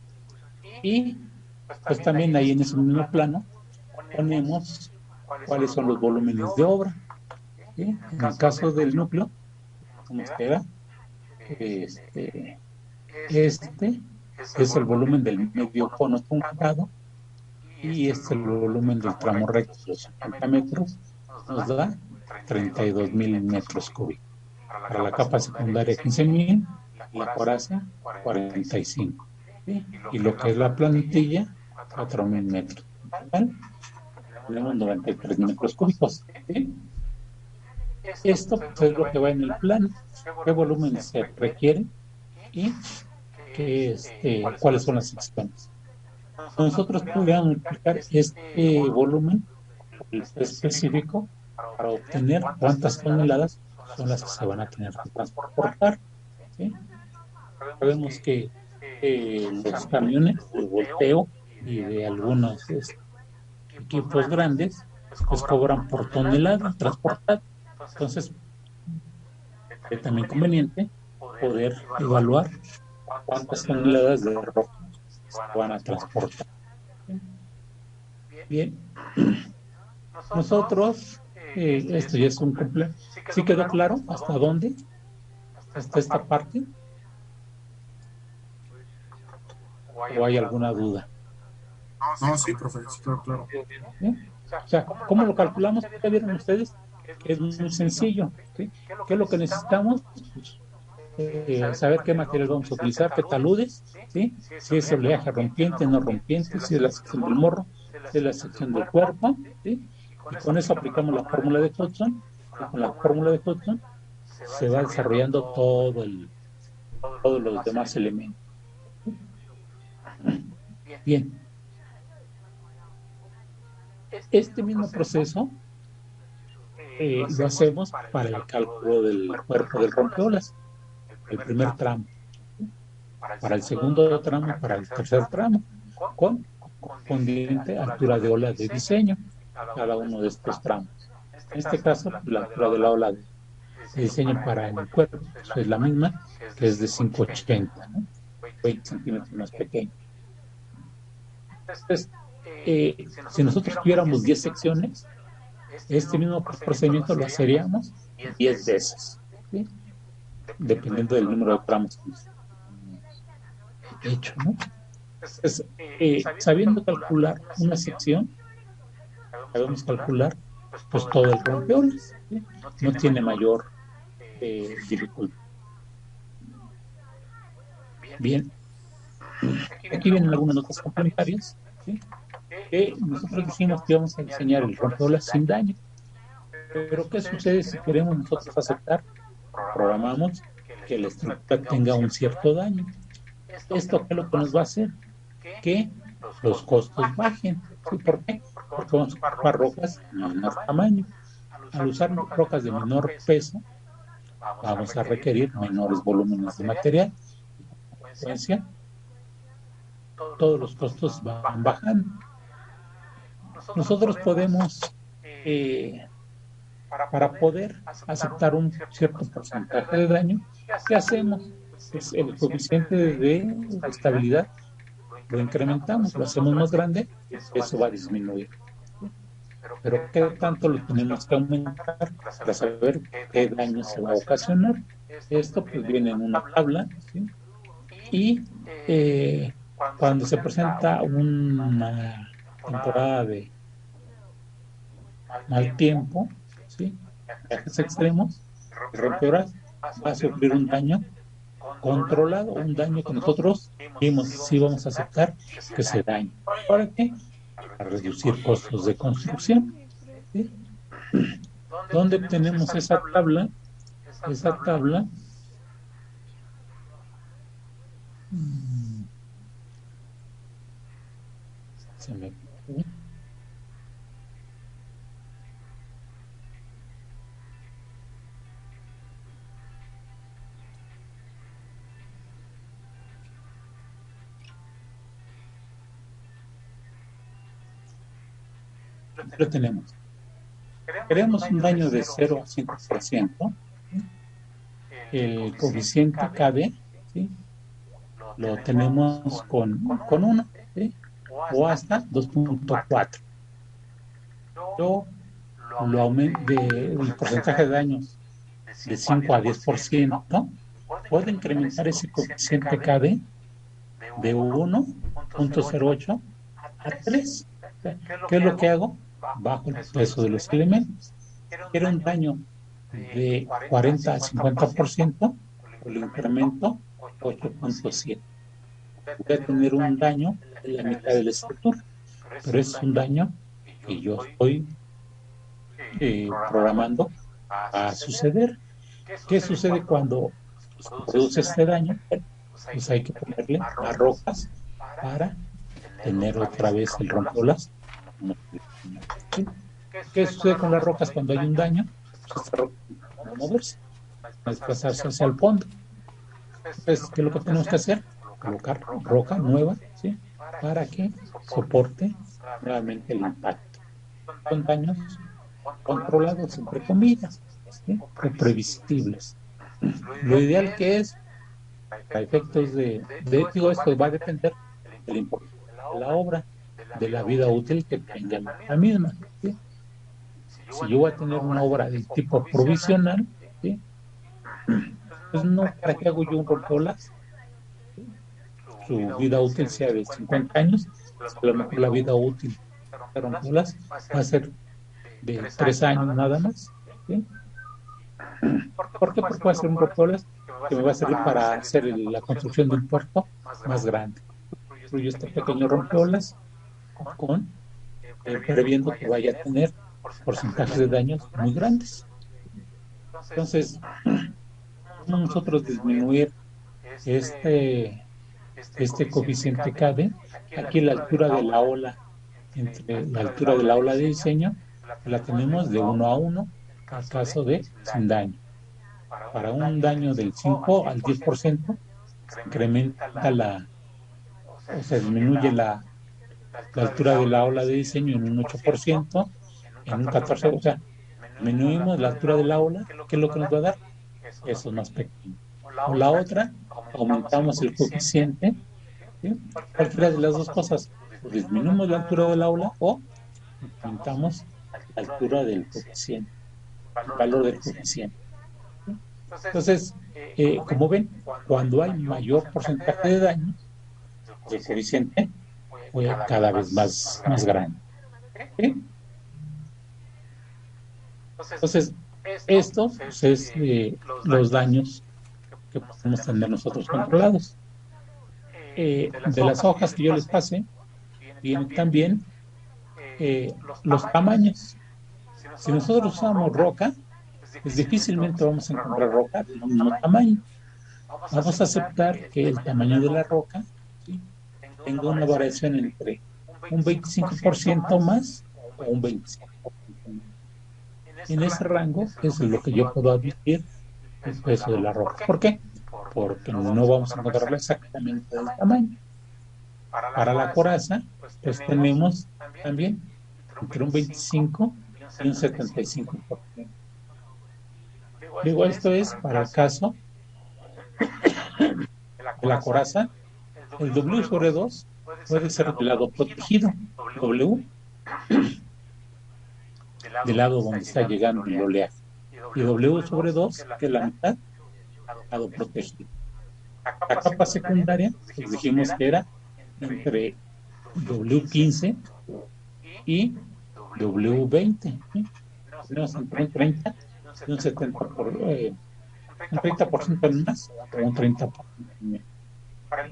Y pues también ahí en ese mismo plano ponemos cuáles son los volúmenes de obra, ¿sí? En el caso del núcleo, como queda, este es el volumen del medio cono truncado y este es el volumen del tramo recto de los 50 metros, nos da 32,000 metros cúbicos. Para la capa secundaria 15,000 y la coraza 45, ¿sí? Y lo que es la plantilla 4,000 metros. ¿Vale? Tenemos 93 metros cúbicos, ¿sí? Esto pues, es lo que va en el plano, qué volumen se requiere y cuáles son las secciones. Nosotros podríamos multiplicar este volumen específico para obtener cuántas toneladas son las que se van a tener que transportar, ¿sí? Sabemos que los camiones de volteo y de algunos equipos grandes pues cobran por tonelada transportada. Entonces es también conveniente poder evaluar cuántas toneladas de ropa se van a transportar. Bien, nosotros esto ya es un complejo. ¿Sí quedó claro hasta dónde? ¿Hasta esta parte? ¿O hay alguna duda? No, sí, profe, sí, claro. ¿Sí? O sea, ¿cómo lo calculamos? ¿Ya vieron ustedes? Que es muy sencillo, ¿sí? ¿Qué es lo que necesitamos? Pues, saber qué material vamos a utilizar, qué taludes, ¿sí? Si es oleaje rompiente, no rompiente, si es la sección del morro, si es la sección del cuerpo, ¿sí? Y con eso aplicamos la fórmula de Hudson, y con la fórmula de Hudson se va desarrollando todos los demás elementos. Bien. Este mismo proceso lo hacemos para el cálculo del cuerpo del rompeolas, el primer tramo, para el segundo tramo, para el tercer tramo, con correspondiente altura de ola de diseño, cada uno de estos tramos. En este caso, la altura de la ola de diseño para el cuerpo es la misma, que es de 580, ¿no? 20 centímetros más pequeño. Entonces, si nosotros tuviéramos 10 secciones, este mismo procedimiento lo haríamos 10 veces, ¿sí? Dependiendo del número de tramos hecho, ¿no? Entonces, sabiendo calcular una sección, sabemos calcular pues todo el rompeolas, ¿sí? No tiene mayor dificultad. Bien, aquí vienen algunas notas complementarias, ¿sí? Que nosotros dijimos que íbamos a diseñar el rompeolas sin daño, pero ¿qué sucede si queremos nosotros aceptar? Programamos que la estructura tenga un cierto daño. ¿Esto qué es lo que nos va a hacer? Que los costos bajen. ¿Sí? ¿Por qué? Porque vamos a ocupar rocas de menor tamaño. Al usar rocas de menor peso, vamos a requerir menores volúmenes de material. En consecuencia, todos los costos van bajando. Nosotros podemos, para poder aceptar un cierto porcentaje de daño, ¿qué hacemos? Pues el coeficiente de estabilidad lo incrementamos, lo hacemos más grande, eso va a disminuir. Pero ¿qué tanto lo tenemos que aumentar para saber qué daño se va a ocasionar? Esto pues viene en una tabla, ¿sí? Y cuando se presenta una temporada de mal tiempo, ¿sí? Viajes extremos, el rompeolas va a sufrir un daño controlado, un daño que nosotros vimos si vamos a aceptar que se dañe. ¿Para qué? Para reducir costos de construcción, ¿sí? ¿Dónde obtenemos esa tabla? Esa tabla se me... Lo tenemos. Queremos un daño de 0 a 5%. El coeficiente KD, ¿sí? Lo tenemos con 1, ¿sí? O hasta 2.4. Yo lo aumento el porcentaje de daños de 5 a 10%. Puedo incrementar ese coeficiente KD de 1.08 a 3. ¿Qué es lo que hago? Bajo el peso de los elementos. Quiero un daño de 40 a 50%, lo incremento 8.7. Voy a tener un daño en la mitad de la estructura, pero es un daño que yo estoy programando a suceder. ¿Qué sucede cuando se produce este daño? Pues hay que ponerle a rocas para tener otra vez el rompeolas. ¿Qué sucede con las rocas cuando hay un daño? Pues esta roca va a moverse, va a desplazarse hacia el fondo. Entonces, ¿qué es lo que tenemos que hacer? Colocar roca nueva, ¿sí? Para que soporte nuevamente el impacto. Son daños controlados, entre comillas, ¿sí? O previsibles. Lo ideal que es, a efectos digo, esto va a depender del importe de la obra, de la vida útil que tenga la misma, ¿sí? Si yo voy a tener una obra de tipo provisional, ¿sí? Pues no, ¿para qué hago yo un rompeolas? Su vida útil sea de 50 años, a lo mejor la vida útil de rompeolas va a ser de 3 años nada más, ¿sí? ¿Por qué? Porque va a ser un rompeolas que me va a servir para hacer la construcción de un puerto más grande. Construyo este pequeño rompeolas con previendo que vaya a tener porcentajes de daños muy grandes. Entonces, nosotros disminuir este coeficiente KB, aquí la altura de la ola, entre la altura de la ola de diseño, la tenemos de 1 a 1, en caso de sin daño. Para un daño del 5 al 10%, se incrementa o se disminuye la altura de la ola de diseño en un 8%, en un 14%, o sea, disminuimos la altura de la ola, ¿qué es lo que nos va a dar? Eso es más pequeño. O la otra, aumentamos el coeficiente, ¿sí? Cualquiera de las dos cosas, o disminuimos la altura de la ola o aumentamos la altura del coeficiente, el valor del coeficiente. Entonces, como ven, cuando hay mayor porcentaje de daño, el coeficiente fue cada vez más grande. ¿Sí? Entonces, esto pues, es los daños que podemos tener nosotros controlados. De las hojas que yo les pasé, vienen también los tamaños. Si nosotros usamos roca, pues difícilmente vamos a encontrar roca del mismo tamaño. Vamos a aceptar que el tamaño de la roca, ¿sí?, tenga una variación entre un 25% más o un 25%. En ese rango es lo que yo puedo admitir el peso de la roca. ¿Por qué? Porque no vamos a encontrarla exactamente del tamaño. Para la coraza, pues tenemos también entre un 25 y un 75%. Digo, esto es para el caso de la coraza. El W sobre 2 puede ser del lado protegido, W, del lado donde está llegando el oleaje, y W sobre 2, que es la mitad, lado protegido. La capa secundaria, pues dijimos que era entre W15 y W20. ¿Sí? Tenemos entre un 30 y un 70%, un 30% más o un 30% menos.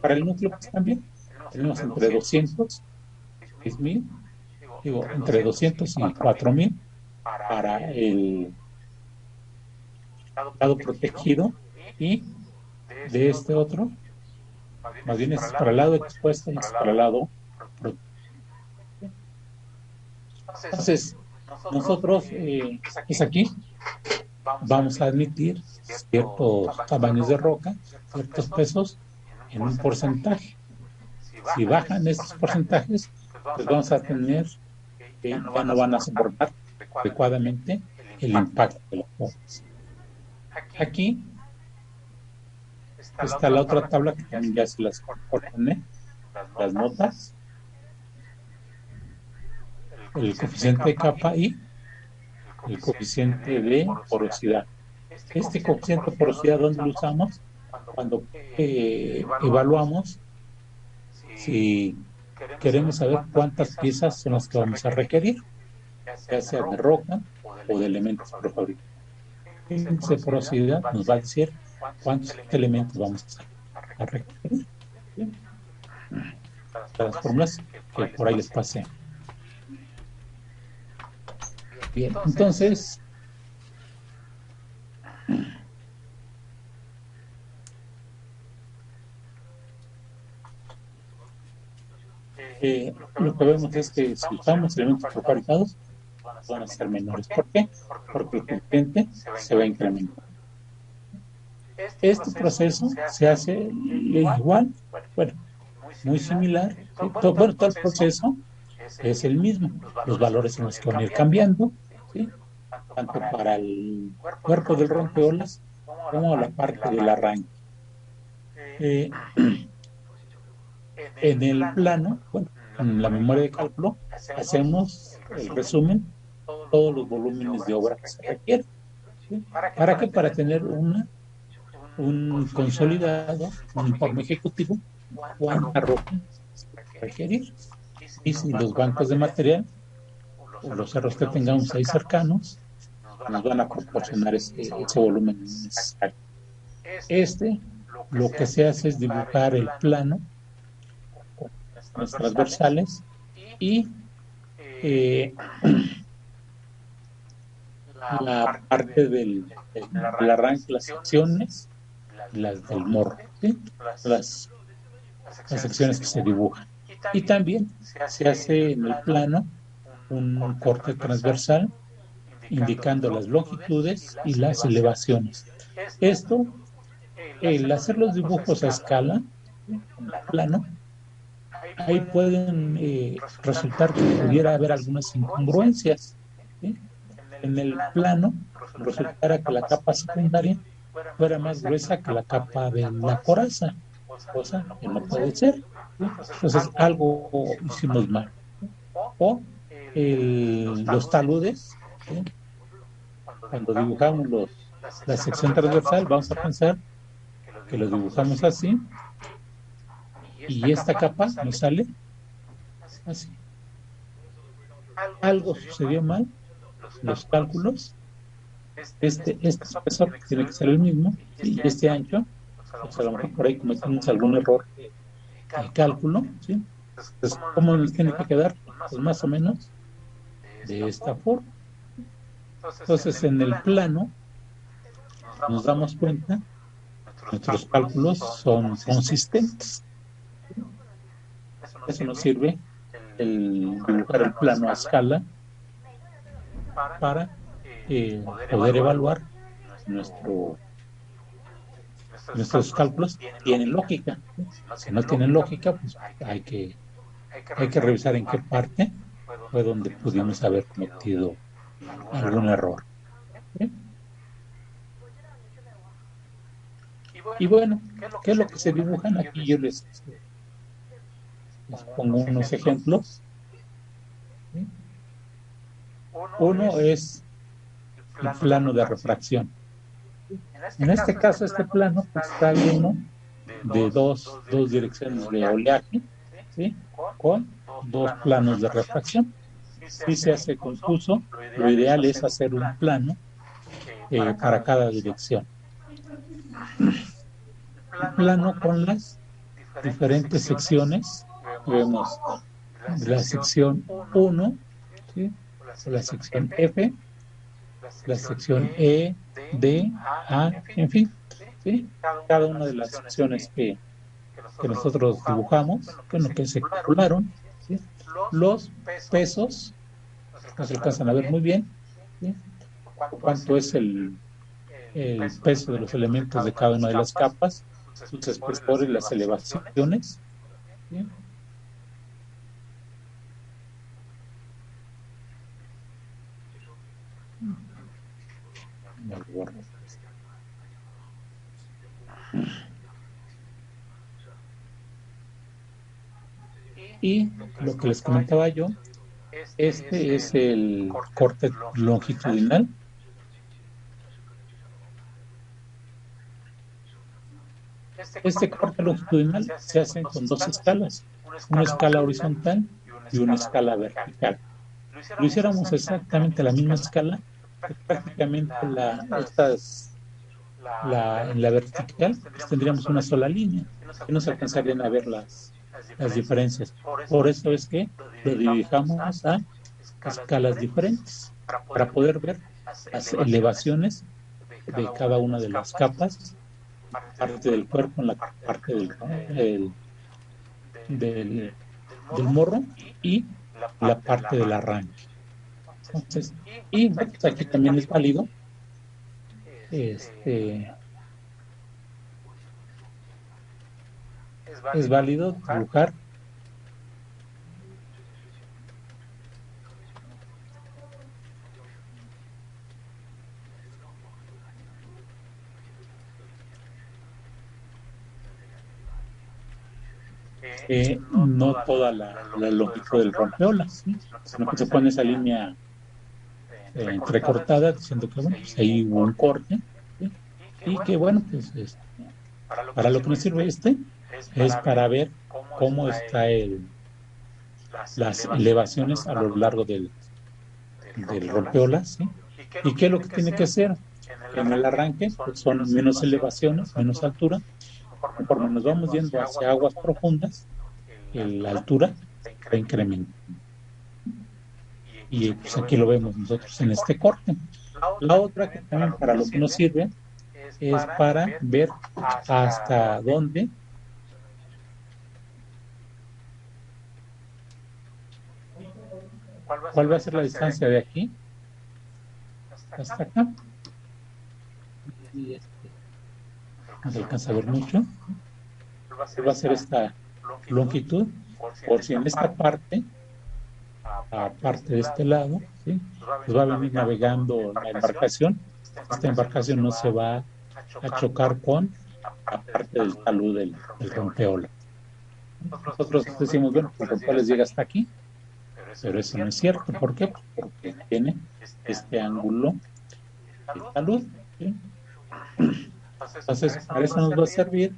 Para el núcleo pues, también tenemos entre 200, 6,000, digo, entre 200 y 4,000 para el lado protegido, y de este otro, más bien es para el lado expuesto y es para el lado protegido. Entonces, nosotros es aquí vamos a admitir ciertos tamaños de roca, ciertos pesos en un porcentaje. Si bajan estos porcentajes, pues vamos a tener que ya no van a soportar adecuadamente el impacto de las hojas. Aquí está la otra tabla que también ya se las coordiné, las notas, el coeficiente de capa y el coeficiente de porosidad. Este coeficiente de porosidad, ¿dónde lo usamos? Cuando evaluamos si queremos saber cuántas piezas son las que vamos a requerir, ya sea de roca o de elementos prefabricados. El índice de porosidad nos va a decir cuántos elementos vamos a requerir. ¿Sí? Las fórmulas que por ahí les pasé. Bien, entonces lo que vemos es que si usamos elementos prefabricados van a ser menores. ¿Por qué? Porque el coeficiente se va a incrementar. Este proceso se hace igual, bueno, muy similar. Todo el proceso es el mismo. Los valores son los que van a ir cambiando, ¿sí?, tanto para el cuerpo del rompeolas como la parte del arranque. En el plano, bueno, en la memoria de cálculo, hacemos el resumen, todos los volúmenes de obra que se requieren. ¿Sí? ¿Para qué? Para tener un consolidado, un informe ejecutivo, cuánta ropa se va a requerir. Y si los bancos de material o los cerros que tengamos ahí cercanos nos van a proporcionar ese volumen necesario. Lo que se hace es dibujar el plano con las transversales y la parte del arranque, las secciones, las del morro, ¿sí? las secciones que se dibujan. Y también se hace en el plano un corte transversal indicando las longitudes y las elevaciones. Esto, el hacer los dibujos a escala, en el plano, ahí pueden resultar que pudiera haber algunas incongruencias, ¿sí? En el plano resultara que la capa secundaria fuera más gruesa que la capa de la coraza, cosa que no puede ser, ¿sí? Entonces algo hicimos mal. O los taludes, ¿sí? Cuando dibujamos la sección transversal, vamos a pensar que lo dibujamos así y esta capa nos sale así. Algo sucedió mal, los cálculos, este espesor tiene que ser el mismo y este ancho, pues a lo mejor por ahí cometimos algún error de cálculo, ¿sí? Entonces, ¿cómo nos tiene que quedar? Pues más o menos de esta forma. Entonces, en el plano nos damos cuenta que nuestros cálculos son consistentes. Eso nos sirve el dibujar el plano a escala para poder evaluar nuestros cálculos tienen lógica. Si no tienen lógica, pues hay que revisar en qué parte fue donde pudimos haber cometido algún error. ¿Sí? Y bueno, ¿qué es lo que se dibujan? Aquí yo les pongo unos ejemplos. ¿Sí? Uno es el plano de refracción. En este caso, este plano está lleno de dos direcciones de oleaje, ¿sí? Con dos planos de refracción. Si se hace confuso, lo ideal es hacer un plano para cada dirección. Un plano con las diferentes secciones. Vemos la sección 1, ¿sí? La sección F, la sección E, D, A, en fin, ¿sí? Cada una de las secciones que nosotros dibujamos, bueno, que se calcularon, ¿sí? Los pesos no se alcanzan a ver muy bien, ¿sí? Cuánto es el peso de los elementos de cada una de las capas, sus espesores, las elevaciones, ¿sí? Y lo que les comentaba yo, este es el corte longitudinal. Este corte longitudinal se hace con dos escalas, una escala horizontal y una escala vertical. Lo hiciéramos exactamente la misma escala, prácticamente en la vertical pues tendríamos una sola línea y no se alcanzarían a ver las diferencias. Por eso es que lo dibujamos a escalas diferentes para poder ver las elevaciones de cada una de las capas, parte del cuerpo, en la parte del morro y la parte del arranque. Entonces, y bueno, pues aquí también es válido dibujar no toda la longitud del rompeolas, ¿sí? Sino que se pone esa línea entrecortada diciendo que bueno, pues ahí hubo un corte, ¿sí? Y que bueno, pues para lo que nos sirve es para ver cómo está las elevaciones a lo largo del rompeolas, ¿sí? Y qué es lo que tiene que hacer. En el arranque pues, son menos elevaciones, menos altura. Conforme nos vamos yendo hacia aguas profundas, la altura va incrementando. Y pues aquí lo vemos nosotros en este corte. La otra que también para lo que nos sirve es para ver hasta dónde cuál va a ser la distancia de aquí hasta acá. Y no se alcanza a ver mucho. Va a ser esta longitud, por si en esta parte, aparte de este lado, ¿sí? Pues va a venir navegando la embarcación. Esta embarcación no se va a chocar con la parte del talud del rompeolas. Nosotros decimos, bueno, el rompeolas llega hasta aquí, pero eso no es cierto. ¿Por qué? Porque tiene este ángulo de talud, ¿sí? Entonces, para eso nos va a servir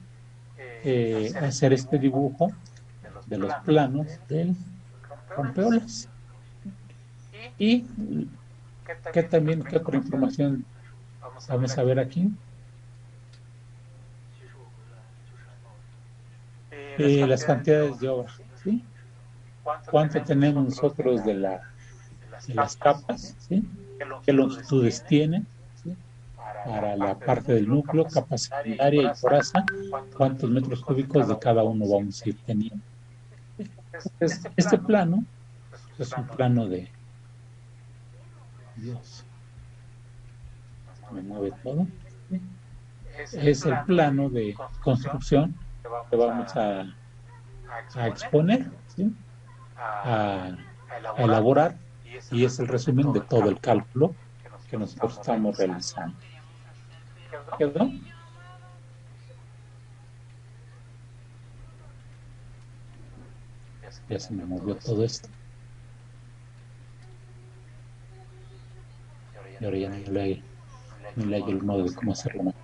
hacer este dibujo de los planos del rompeolas. Y que también, ¿qué otra información vamos a ver aquí? Las cantidades de obra, ¿sí? ¿Cuánto tenemos nosotros de las capas, ¿sí? ¿Qué longitudes tienen, ¿sí? Para la parte del núcleo, capa secundaria y coraza, cuántos metros cúbicos de cada uno vamos a ir teniendo. Entonces, este plano es un plano de Dios, me mueve todo. Es el plano de construcción que vamos a exponer, ¿sí? a elaborar, y es el resumen de todo el cálculo que nosotros estamos realizando. ¿Quedó? Ya se me movió todo esto. Y ahora ya no le hallo el modo de cómo hacerlo más.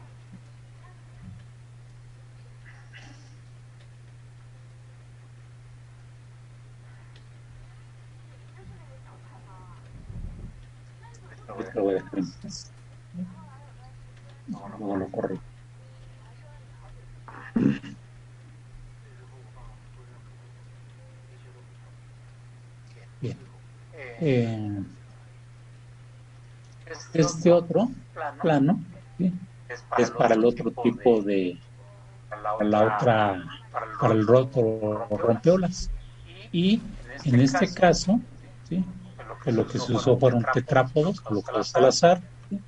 Lo voy a dejar en paz. Luego lo corro. Bien. Este otro plano, ¿sí? Es para el otro tipo de, para el otro rompeolas. Y en este caso, ¿sí? Que lo que se usó fueron tetrápodos colocados al azar, ¿sí?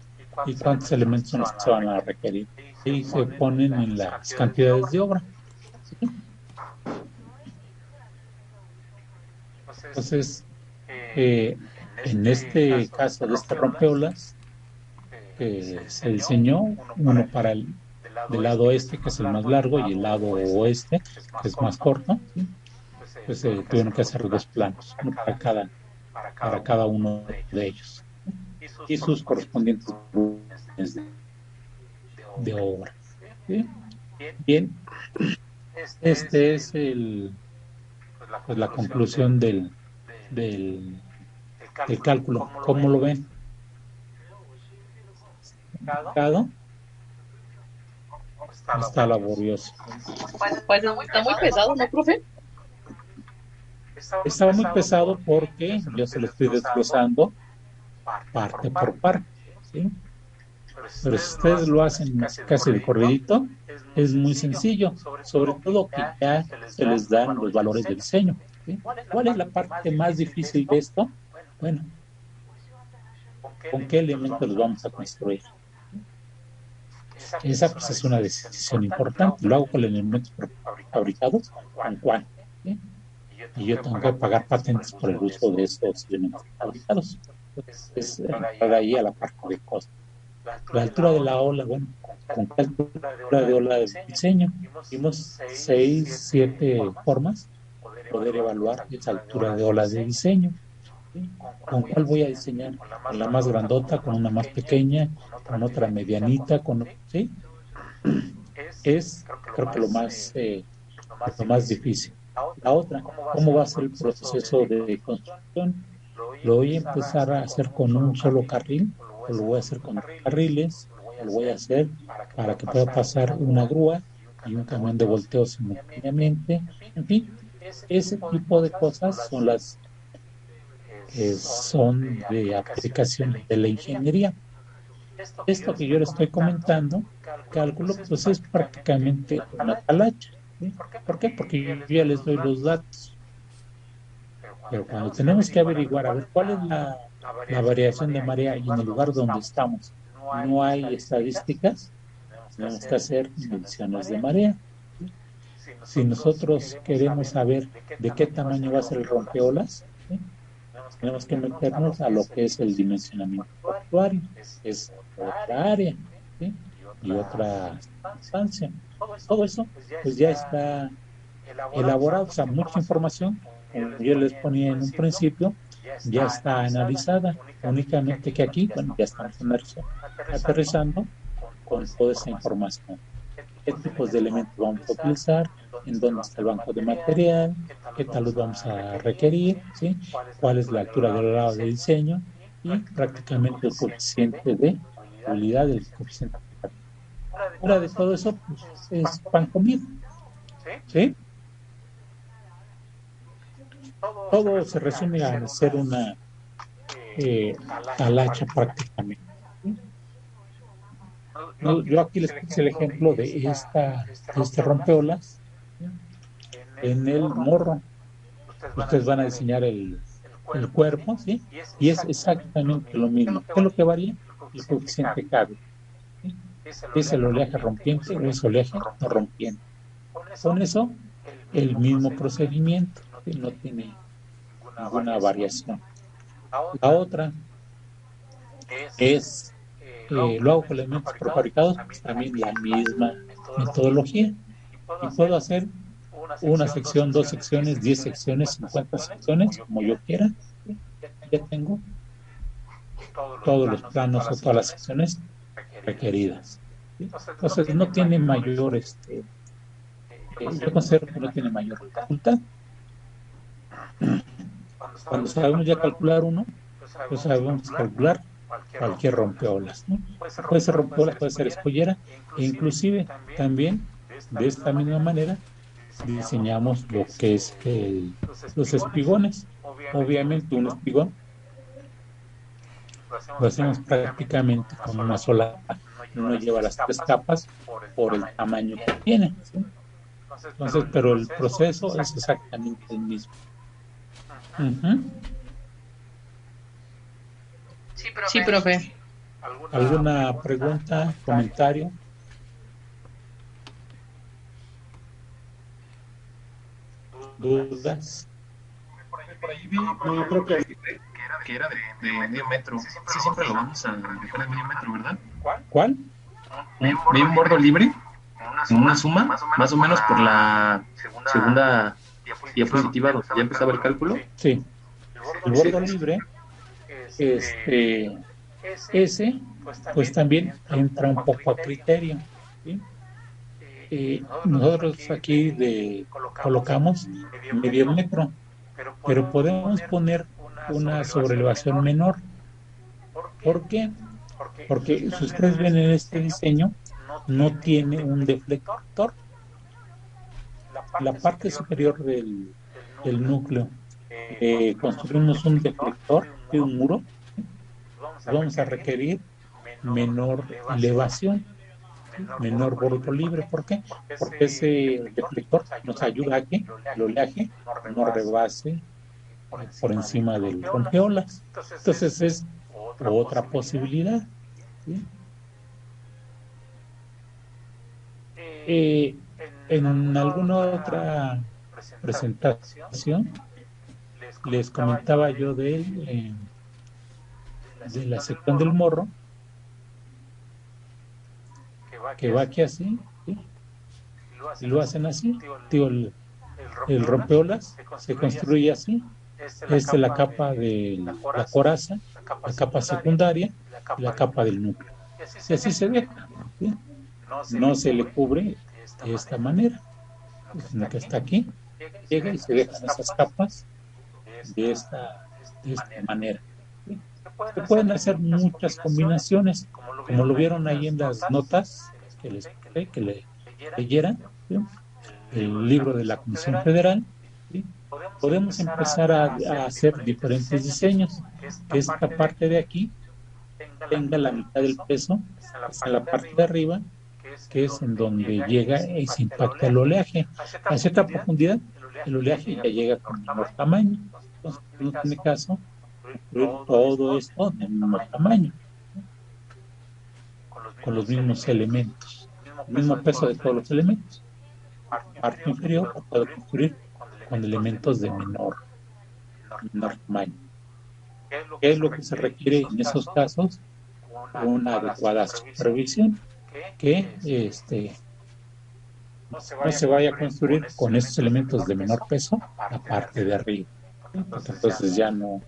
Y cuántos elementos son los que se van a requerir. Y se ponen en las cantidades de obra, ¿sí? Entonces, en este caso de este rompeolas, se diseñó uno para el del lado este, que es el más largo, y el lado oeste, que es más corto, ¿sí? Pues tuvieron que hacer dos planos, uno para cada uno de ellos, y sus correspondientes volúmenes de obra, ¿sí? Bien, este es pues la conclusión del cálculo. ¿Cómo lo ven? Está laborioso. Pues no, está muy pesado, ¿no, profe? Estaba muy pesado porque yo se lo estoy desglosando parte por parte, ¿sí? Pero si ustedes lo hacen casi de corridito, es muy sencillo, sobre todo que ya se les dan los valores de diseño, ¿sí? ¿Cuál es la parte más difícil de esto? Bueno, ¿con qué elementos los vamos a construir? Esa pues es una decisión importante. Lo hago con elementos fabricados, ¿con cuál? ¿Sí? Y yo tengo que pagar patentes por el uso de esos elementos fabricados. Es entrar ahí a la parte de costo. La altura de la ola, bueno, ¿con qué altura de ola de diseño? Vimos 6, 7 formas poder evaluar esa altura de ola de diseño. ¿Sí? ¿Con cuál voy a diseñar? ¿Con la más grandota, con una más pequeña, con otra medianita? ¿Sí? Es, creo que lo más difícil. La otra, ¿cómo va a ser el proceso de construcción? Lo voy a empezar a hacer con un solo carril, o lo voy a hacer con carriles, o lo voy a hacer para que pueda pasar una grúa y un camión de volteo simultáneamente. En fin, ese tipo de cosas son las que son de aplicación de la ingeniería. Esto que yo le estoy comentando, cálculo, pues es prácticamente una talacha, ¿sí? ¿Por qué? Porque yo ya les doy los datos. Pero cuando tenemos que averiguar, a ver, cuál es la variación de marea y en el lugar donde estamos no hay estadísticas, tenemos que hacer mediciones de marea. Si nosotros queremos saber de qué tamaño va a ser el rompeolas, ¿sí? Tenemos que meternos a lo que es el dimensionamiento portuario, es otra área, ¿sí? Y otra instancia. Todo eso pues ya está elaborado, o sea, mucha información, como yo les ponía en un principio, ya está analizada, únicamente que aquí, bueno, ya estamos aterrizando con toda esa información. ¿Qué tipos de elementos vamos a utilizar? ¿En dónde está el banco de material? ¿Qué tal los vamos a requerir? ¿Sí? ¿Cuál es la altura del grado de diseño? Y prácticamente el coeficiente de utilidad del coeficiente. Fuera de todo eso, pues, es pan comido. ¿Sí? Todo se resume a ser una talacha prácticamente. No, yo aquí les puse el ejemplo de este rompeolas en el morro. Ustedes van a diseñar el cuerpo, ¿sí? Y es exactamente lo mismo. ¿Qué es lo que varía? El coeficiente cable. ¿Sí? ¿Es el oleaje rompiente o es oleaje no rompiente? Con eso, el mismo procedimiento, que no tiene ninguna variación. La otra es, lo hago con elementos prefabricados, pues también la misma metodología. Y puedo hacer una sección, 2 secciones, 10 secciones, 50 secciones, como yo quiera. Ya tengo todos los planos o todas las secciones requeridas. Entonces no tiene mayor, yo considero que no tiene mayor dificultad. Cuando sabemos ya calcular uno, pues sabemos calcular cualquier rompeolas, ¿no? Puede ser rompeolas, puede ser escollera, e inclusive también de esta misma manera diseñamos lo que es los espigones. Obviamente un espigón lo hacemos prácticamente con una sola, no lleva las 3 capas por el tamaño que tiene, ¿sí? Entonces, pero el proceso es exactamente el mismo. Sí, profe. ¿Alguna pregunta, comentario? ¿Dudas? Por ahí vi, no, yo creo que era de medio metro. Sí, siempre lo vamos a dejar de medio metro, ¿verdad? ¿Cuál? Vi un bordo libre, en una suma, más o menos por la segunda diapositiva donde ya empezaba el cálculo. Sí. El bordo libre, ese, pues también entra un poco a criterio, ¿sí? Nosotros aquí colocamos medio metro, pero podemos poner una sobrelevación menor. ¿Por qué? Porque si ustedes ven en este diseño, no tiene un deflector. La parte superior del núcleo, construimos un deflector de un muro, vamos a requerir menor elevación, menor bordo libre. ¿Por qué? Porque ese deflector nos ayuda a que el oleaje no rebase por encima del rompeolas. Entonces es otra posibilidad, ¿sí? En alguna otra presentación les comentaba yo de la sección del morro, que va aquí así, ¿sí? Y lo hacen así. Tío, el rompeolas se construye así. Esta es la capa de la coraza, la capa secundaria y la capa del núcleo. Y así se deja, ¿sí? No se le cubre de esta manera, sino que está aquí, llega y se dejan esas capas de esta manera. Se pueden hacer muchas combinaciones, como lo vieron ahí en las notas que les pedí que leyeran, ¿sí? El libro de la Comisión Federal, ¿sí? Podemos empezar a hacer diferentes diseños, que esta parte de aquí tenga la mitad del peso, es en la parte de arriba, que es en donde llega y se impacta el oleaje. A cierta profundidad, el oleaje ya llega con menor tamaño. Entonces, no tiene caso construir todo esto de menor tamaño, con los mismos elementos, el mismo peso de todos los elementos. Parte inferior lo puedo construir con elementos de menor tamaño. ¿Qué es lo que se requiere en esos casos? Una adecuada supervisión, que no se vaya a construir con estos elementos de menor peso la parte de arriba, porque entonces ya no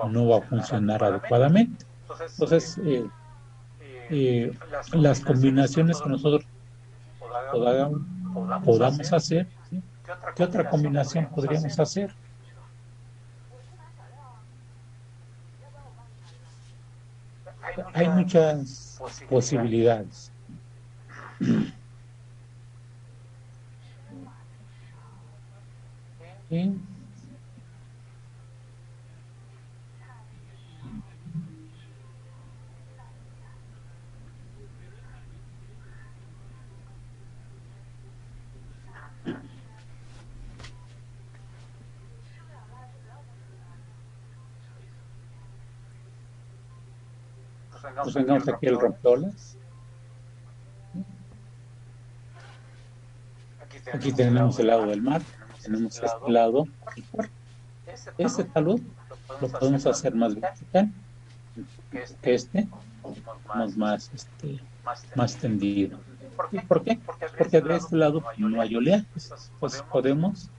va a funcionar adecuadamente. Entonces, las combinaciones que nosotros podamos hacer, ¿sí? ¿Qué otra combinación podríamos hacer? Hay muchas posibilidades. ¿Sí? Pues tengamos aquí el rompeolas. Aquí tenemos el lado del mar, tenemos este lado el puerto. Este talud lo podemos hacer más vertical que más tendido. ¿Y por qué? Porque de este lado no hay oleajes, pues podemos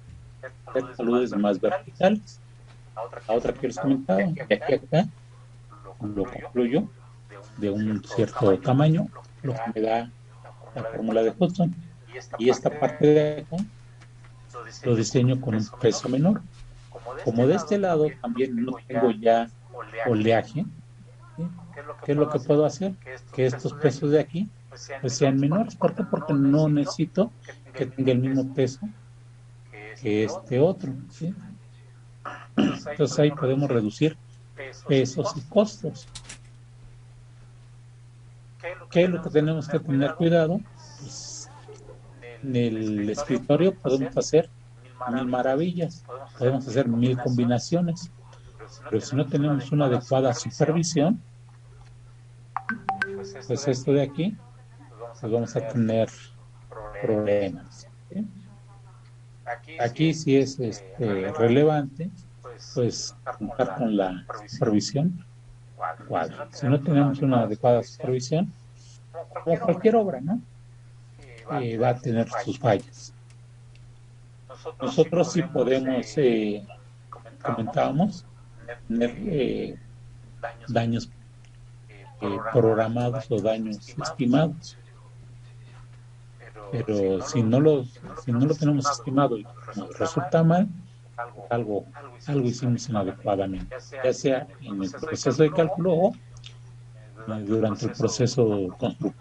hacer taludes más verticales. La otra que les comentaba, de aquí a acá, lo concluyo de un cierto tamaño, lo que me da la fórmula de Hudson. Y esta parte de acá lo diseño con un peso menor. Como de este lado también no tengo ya oleaje, ¿sí? ¿Qué es lo que puedo hacer? Que estos pesos de aquí pues sean menores. ¿Por qué? Porque no necesito que tenga el mismo peso que este otro, ¿sí? Entonces ahí podemos reducir pesos y costos. ¿Qué es lo que tenemos que tener cuidado? Pues, en el escritorio podemos hacer 1000 maravillas, podemos hacer 1000 combinaciones, pero si no tenemos una adecuada supervisión, pues esto de aquí, pues vamos a tener problemas, ¿sí? Aquí sí es relevante, pues contar con la supervisión adecuada. Si no tenemos una adecuada supervisión, como cualquier obra, ¿no? Va a tener sus fallas. Nosotros sí podemos, comentábamos, tener daños programados o daños estimados. Pero si no lo tenemos estimado y nos resulta mal, algo hicimos inadecuadamente, ya sea en el proceso de cálculo o durante el proceso constructivo.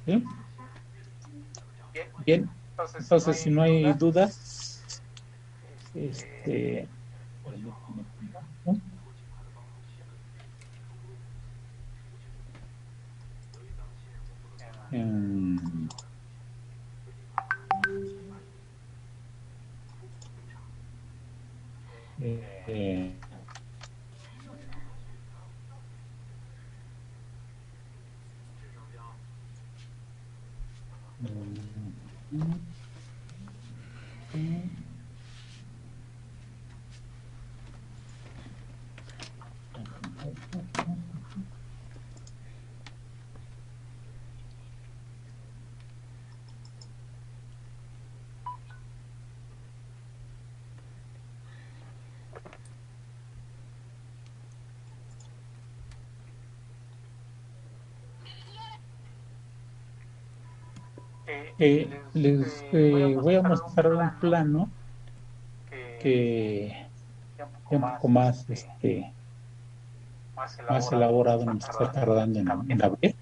¿Sí? Bien, entonces si no hay dudas, les voy a mostrar un plano que es un poco más más elaborado nos está tardando en abrir.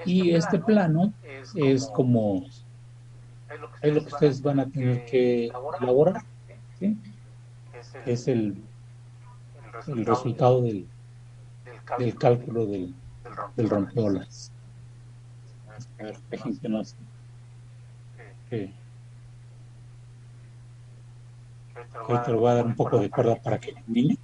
Y este plano es como es lo que ustedes van a tener que elaborar, ¿sí? Es el resultado del cálculo del rompeolas. A ver, dejen que no sé. Ahorita le voy a dar un poco de cuerda para que termine.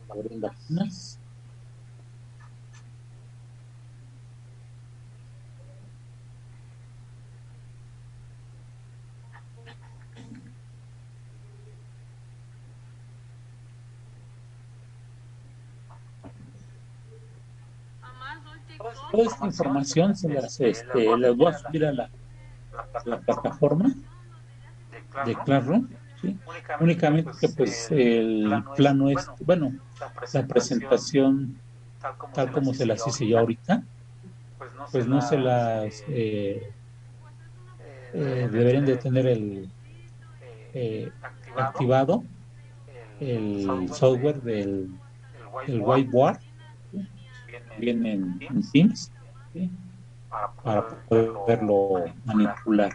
Abriendo apenas. Toda esta información se las voy a subir a la plataforma de Classroom, ¿sí? Únicamente que pues el plano es, bueno, la presentación tal como se las hice yo ahorita, pues no se las deberían de tener activado el software del whiteboard, ¿sí? Viene en Teams, ¿sí? Para poderlo manipular.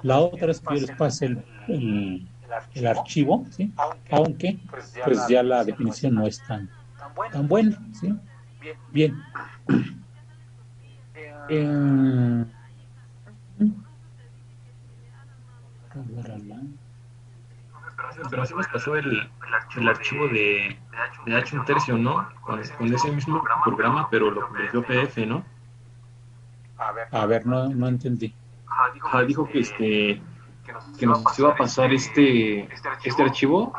La otra es que yo les pase el archivo, ¿sí? Aunque pues ya la definición no es tan buena, ¿sí? Bien. Pero así nos pasó el archivo de H1 ¿no? Con ese mismo programa, pero lo convirtió a PDF, ¿no? A ver, no entendí. Dijo que nos iba a pasar este archivo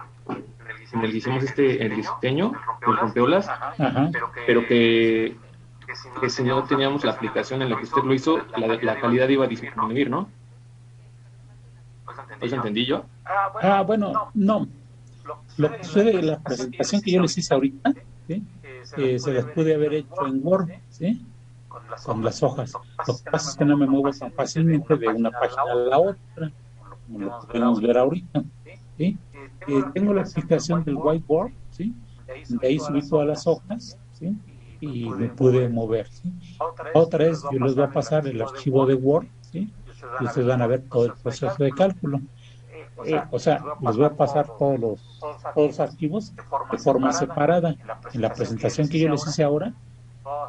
en el que hicimos el diseño, el rompeolas, pero que si no teníamos la aplicación en la que usted lo hizo, la calidad iba a disminuir, ¿no? ¿Eso entendí yo? Bueno, no. Lo que sucede, la presentación que yo les hice ahorita, ¿sí? Se las pude haber hecho en Word, ¿sí? Con las hojas. Lo que pasa es que no me muevo tan fácilmente de una página a la otra, como lo podemos ver ahorita, ¿sí? Tengo la aplicación del whiteboard, ¿sí? De ahí subí todas las hojas, ¿sí? Y me pude mover, ¿sí? Otra es, yo les voy a pasar el archivo de Word, ¿sí? Y ustedes van a ver todo el proceso de cálculo. O sea, les voy a pasar todos los archivos de forma separada. En la presentación que yo les hice ahora,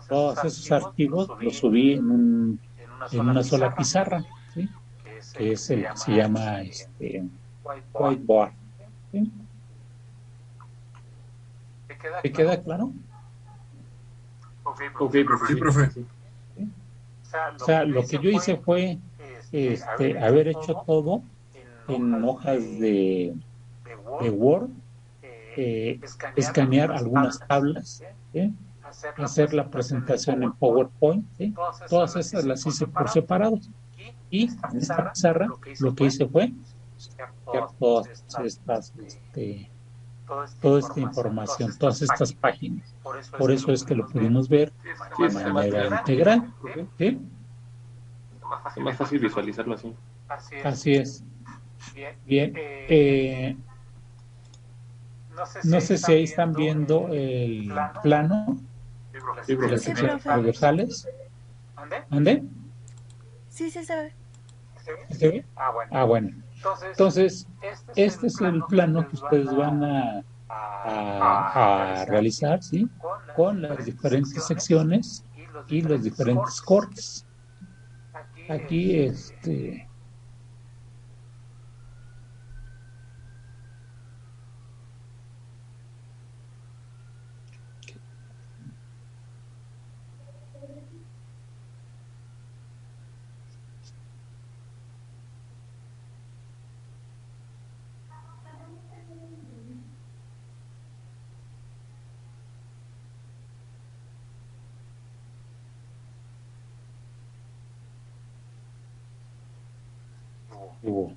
todos esos archivos los subí en una sola pizarra, ¿sí? Que es el que se llama whiteboard, ¿sí? ¿Te queda claro? Ok, profe. Sí, profe. ¿Sí? O sea, lo que yo hice fue haber hecho todo en hojas de Word, escanear algunas tablas, ¿sí? Hacer la presentación en PowerPoint, ¿sí? Todas esas las hice por separado. Y en esta pizarra lo que hice fue sacar todas estas, toda esta información, todas estas páginas. Por eso es que lo pudimos ver de manera integral, ¿sí? Es más fácil visualizarlo así. Así es. Bien. No sé si ahí están viendo el plano de las secciones transversales. ¿Dónde? Sí, se sabe. ¿Se ve? Bueno. Entonces, este es el plano que ustedes van a realizar, ¿sí? Con las diferentes secciones y los diferentes cortes. Aquí, hubo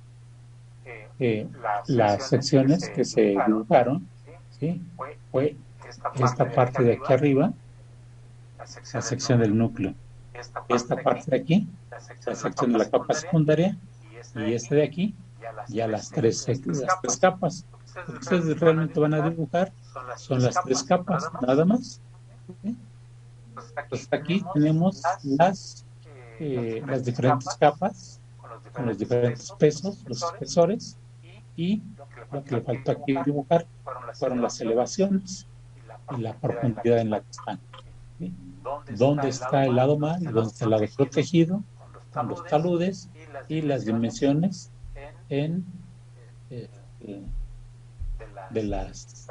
las secciones que se dibujaron, ¿sí? Fue esta parte de aquí arriba, la sección del núcleo. Esta parte de aquí, la sección de la capa secundaria, y de aquí, ya las tres capas. Lo que ustedes realmente van a dibujar son las tres capas, nada más. ¿Sí? Pues aquí tenemos las diferentes capas, con los diferentes pesos, los espesores, y lo que le faltó aquí dibujar fueron las elevaciones y la profundidad en la que están. ¿Sí? Dónde está el lado mal y dónde está el lado protegido, con los taludes y las dimensiones de las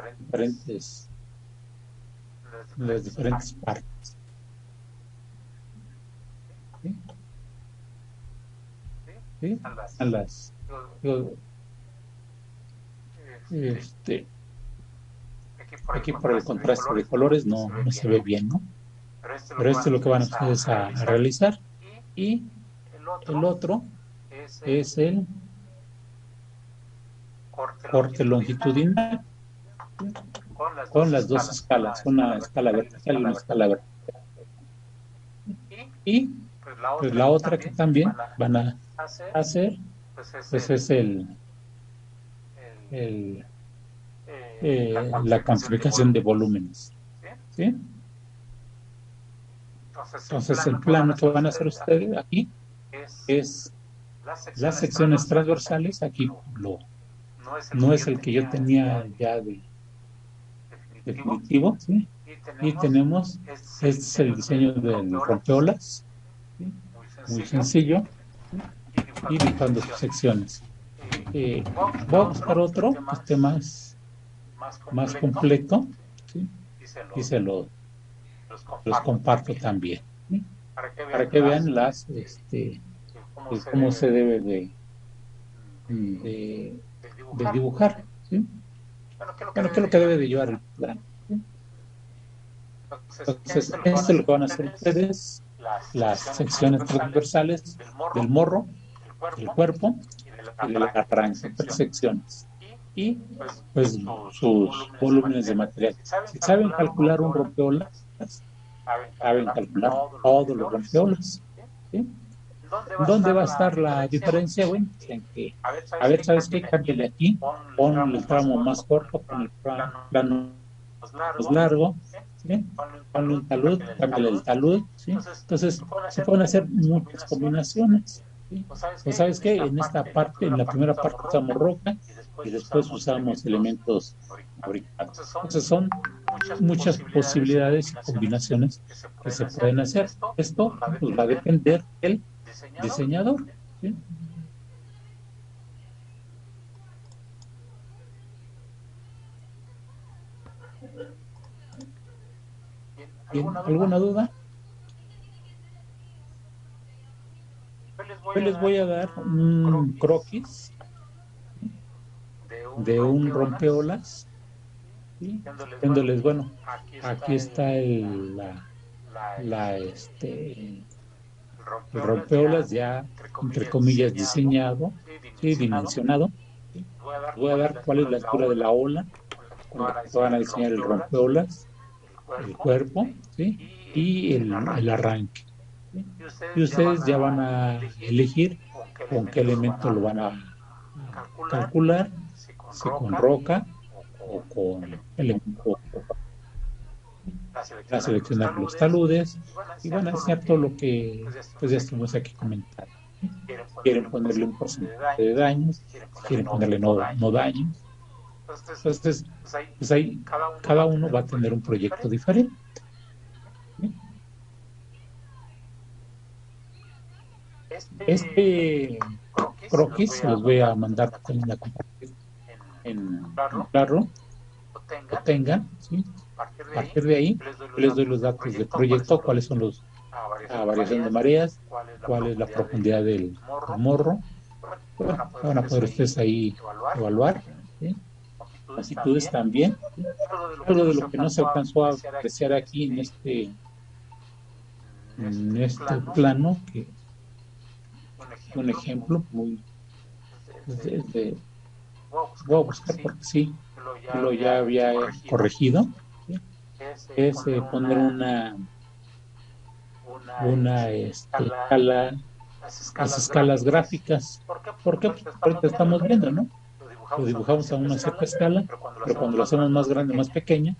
diferentes partes. ¿Sí? ¿Sí? Aquí por el contraste de colores no se ve bien, ¿no? Pero esto es lo que van ustedes a realizar. Y el otro es el corte longitudinal con las dos escalas, una escala vertical y una escala vertical. Y pues la otra que también van a hacer, pues es la cuantificación de volúmenes. ¿Sí? Entonces el plano que van a hacer ustedes aquí es las secciones transversales. Aquí no es el que yo tenía ya definitivo, ¿sí? Y tenemos, este es el diseño del rompeolas, ¿sí? Muy sencillo, y dibujando sus secciones. Voy a buscar otro que esté más completo, ¿sí? Y los comparto también, ¿sí? Para que vean cómo se debe de dibujar, ¿sí? Bueno, ¿qué es lo que debe de llevar el plano? ¿Sí? Entonces, esto es lo que van a hacer ustedes, las secciones transversales del morro, del cuerpo y de la arranque, tres secciones. Y pues sus volúmenes de material. Si saben calcular un rompeolas, saben calcular todos los rompeolas, ¿sí? ¿Dónde va a estar la diferencia? Bueno, en que, a ver, ¿sabes qué? Cámbiale aquí, pon el tramo más corto, pon el plano más largo, ¿sí? Ponle un talud, cámbiale el talud, ¿sí? Entonces, se pueden hacer muchas combinaciones, ¿sí? Pues, ¿sabes qué? En esta parte, en la primera parte usamos roca y después usamos elementos fabricados. Entonces, son muchas posibilidades y combinaciones que se pueden hacer. Esto pues, va a depender del diseñador, ¿sí? ¿Alguna duda? Hoy les voy a dar un croquis de un rompeolas, ¿sí? Diciéndoles, bueno, aquí está el rompeolas ya, entre comillas, diseñado, ¿sí? Dimensionado. ¿Sí? Voy a dar cuál es la altura de la ola, con la que van a diseñar el rompeolas, el cuerpo, ¿sí? Y el arranque, ¿sí? Y ustedes ya van a elegir con qué elemento lo van a calcular, si con roca o con elemento. Va a seleccionar los taludes y van a enseñar todo lo que pues ya estuvimos aquí comentando. Quieren ponerle un porcentaje de daños, quieren ponerle no daños. Entonces, pues ahí cada uno va a tener un proyecto diferente. Este croquis se los voy a mandar también a compartir en Claro, lo tengan, ¿sí? A partir de ahí les doy los datos del proyecto, cuáles son la variación de mareas, cuál es la profundidad del morro. Bueno, van a poder ustedes ahí evaluar, ¿sí? Longitudes también, ¿sí? Todo de lo que no se alcanzó a apreciar aquí en este plano, que un ejemplo muy voy a buscar porque sí lo ya había corregido, ¿sí? Es poner una una escala, las escalas gráficas. ¿Por qué? Pues ahorita estamos viendo, ¿no? Lo dibujamos a una cierta escala, pero cuando lo hacemos más grande, más pequeña,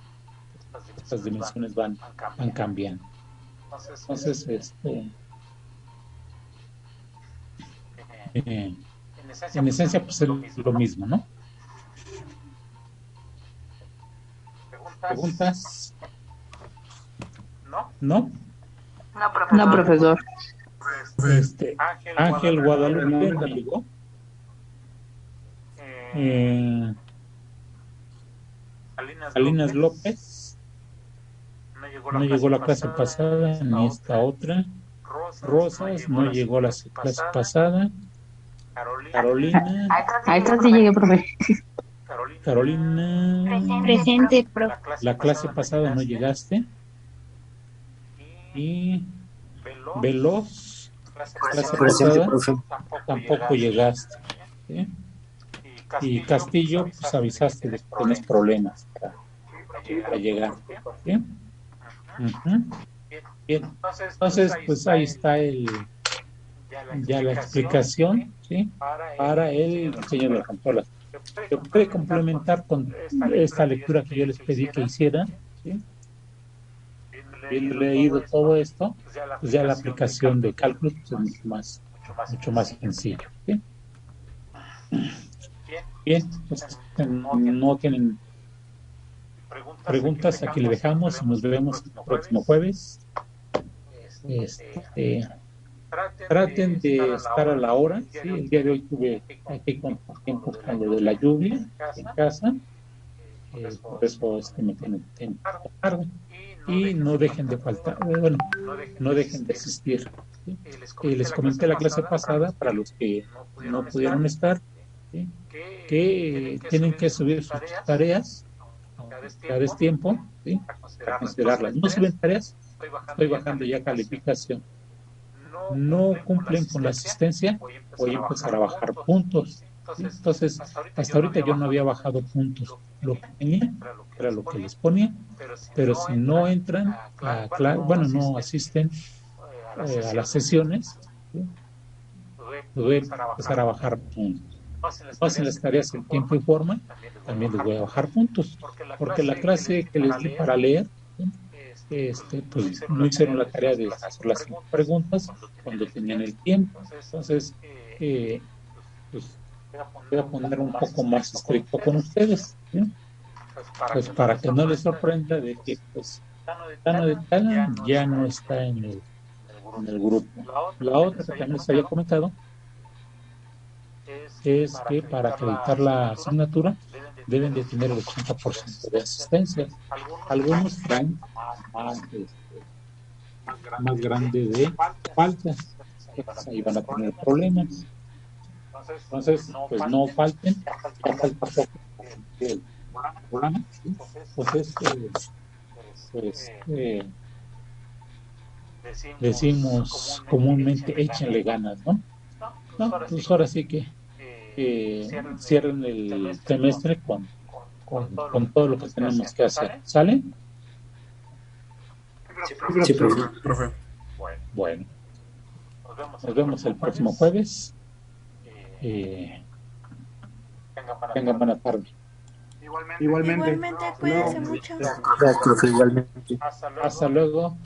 estas dimensiones van cambiando. Entonces, en esencia, pues es lo mismo, ¿no? ¿Preguntas? ¿No? No, profesor. Ángel Guadalupe ¿no llegó? Salinas López no llegó la clase pasada, ni esta otra. Rosas no llegó la clase pasada. Carolina. A esta sí llegué, profe. Carolina. Presente, profe. La clase pasada no llegaste. Y Veloz, clase pasada tampoco llegaste. ¿Sí? Y Castillo, pues avisaste de que tenés problemas para llegar. ¿Sí? Bien. Entonces, pues ahí está ya la explicación, ¿sí? Para el diseño de las consolas. Se puede complementar con esta lectura que yo les pedí que hicieran, ¿sí? Bien leído todo esto, pues ya la aplicación de cálculo pues es mucho más sencillo. ¿Sí? Bien, pues no tienen preguntas, aquí le dejamos y nos vemos el próximo jueves. Traten de estar a la hora, ¿sí? El día de hoy tuve aquí con tiempo con lo de la lluvia en casa, por eso me tienen tarde. Y no dejen de faltar, bueno, no dejen de asistir. ¿Sí? Les comenté la clase pasada, para los que no pudieron estar, ¿sí? Que tienen que subir sus tareas cada vez tiempo, ¿sí? Para considerarlas. No suben tareas, estoy bajando ya calificación. No cumplen con la asistencia, voy a empezar a bajar puntos. ¿Sí? Entonces, hasta ahorita yo no había bajado puntos. Lo que tenía era lo que les ponía, pero si no entran a bueno, no asisten a las sesiones, ¿sí? Voy a empezar a bajar puntos. No hacen las tareas en tiempo y forma, también les voy a bajar puntos, porque la clase que les di para leer, ¿sí? Pues no hicieron la tarea de hacer las preguntas cuando tenían el tiempo. Entonces, pues voy a poner un poco más estricto con ustedes, ¿sí? Pues para que no les sorprenda de que pues Tano de Tala ya no está en el grupo. La otra que también les había comentado es que para acreditar la asignatura deben de tener el 80% de asistencia. Algunos traen más grande de faltas, pues ahí van a tener problemas. Entonces, pues no falten, ya falta poco el programa, ¿sí? Entonces, decimos comúnmente échenle ganas, ¿no? No, pues ahora sí que cierren el semestre con todo lo que tenemos que hacer. ¿Sale? Sí, profe. Bueno, nos vemos el próximo jueves. Tengan buena tarde. Igualmente. Igualmente, cuídense mucho. Gracias, profe, igualmente. Hasta luego.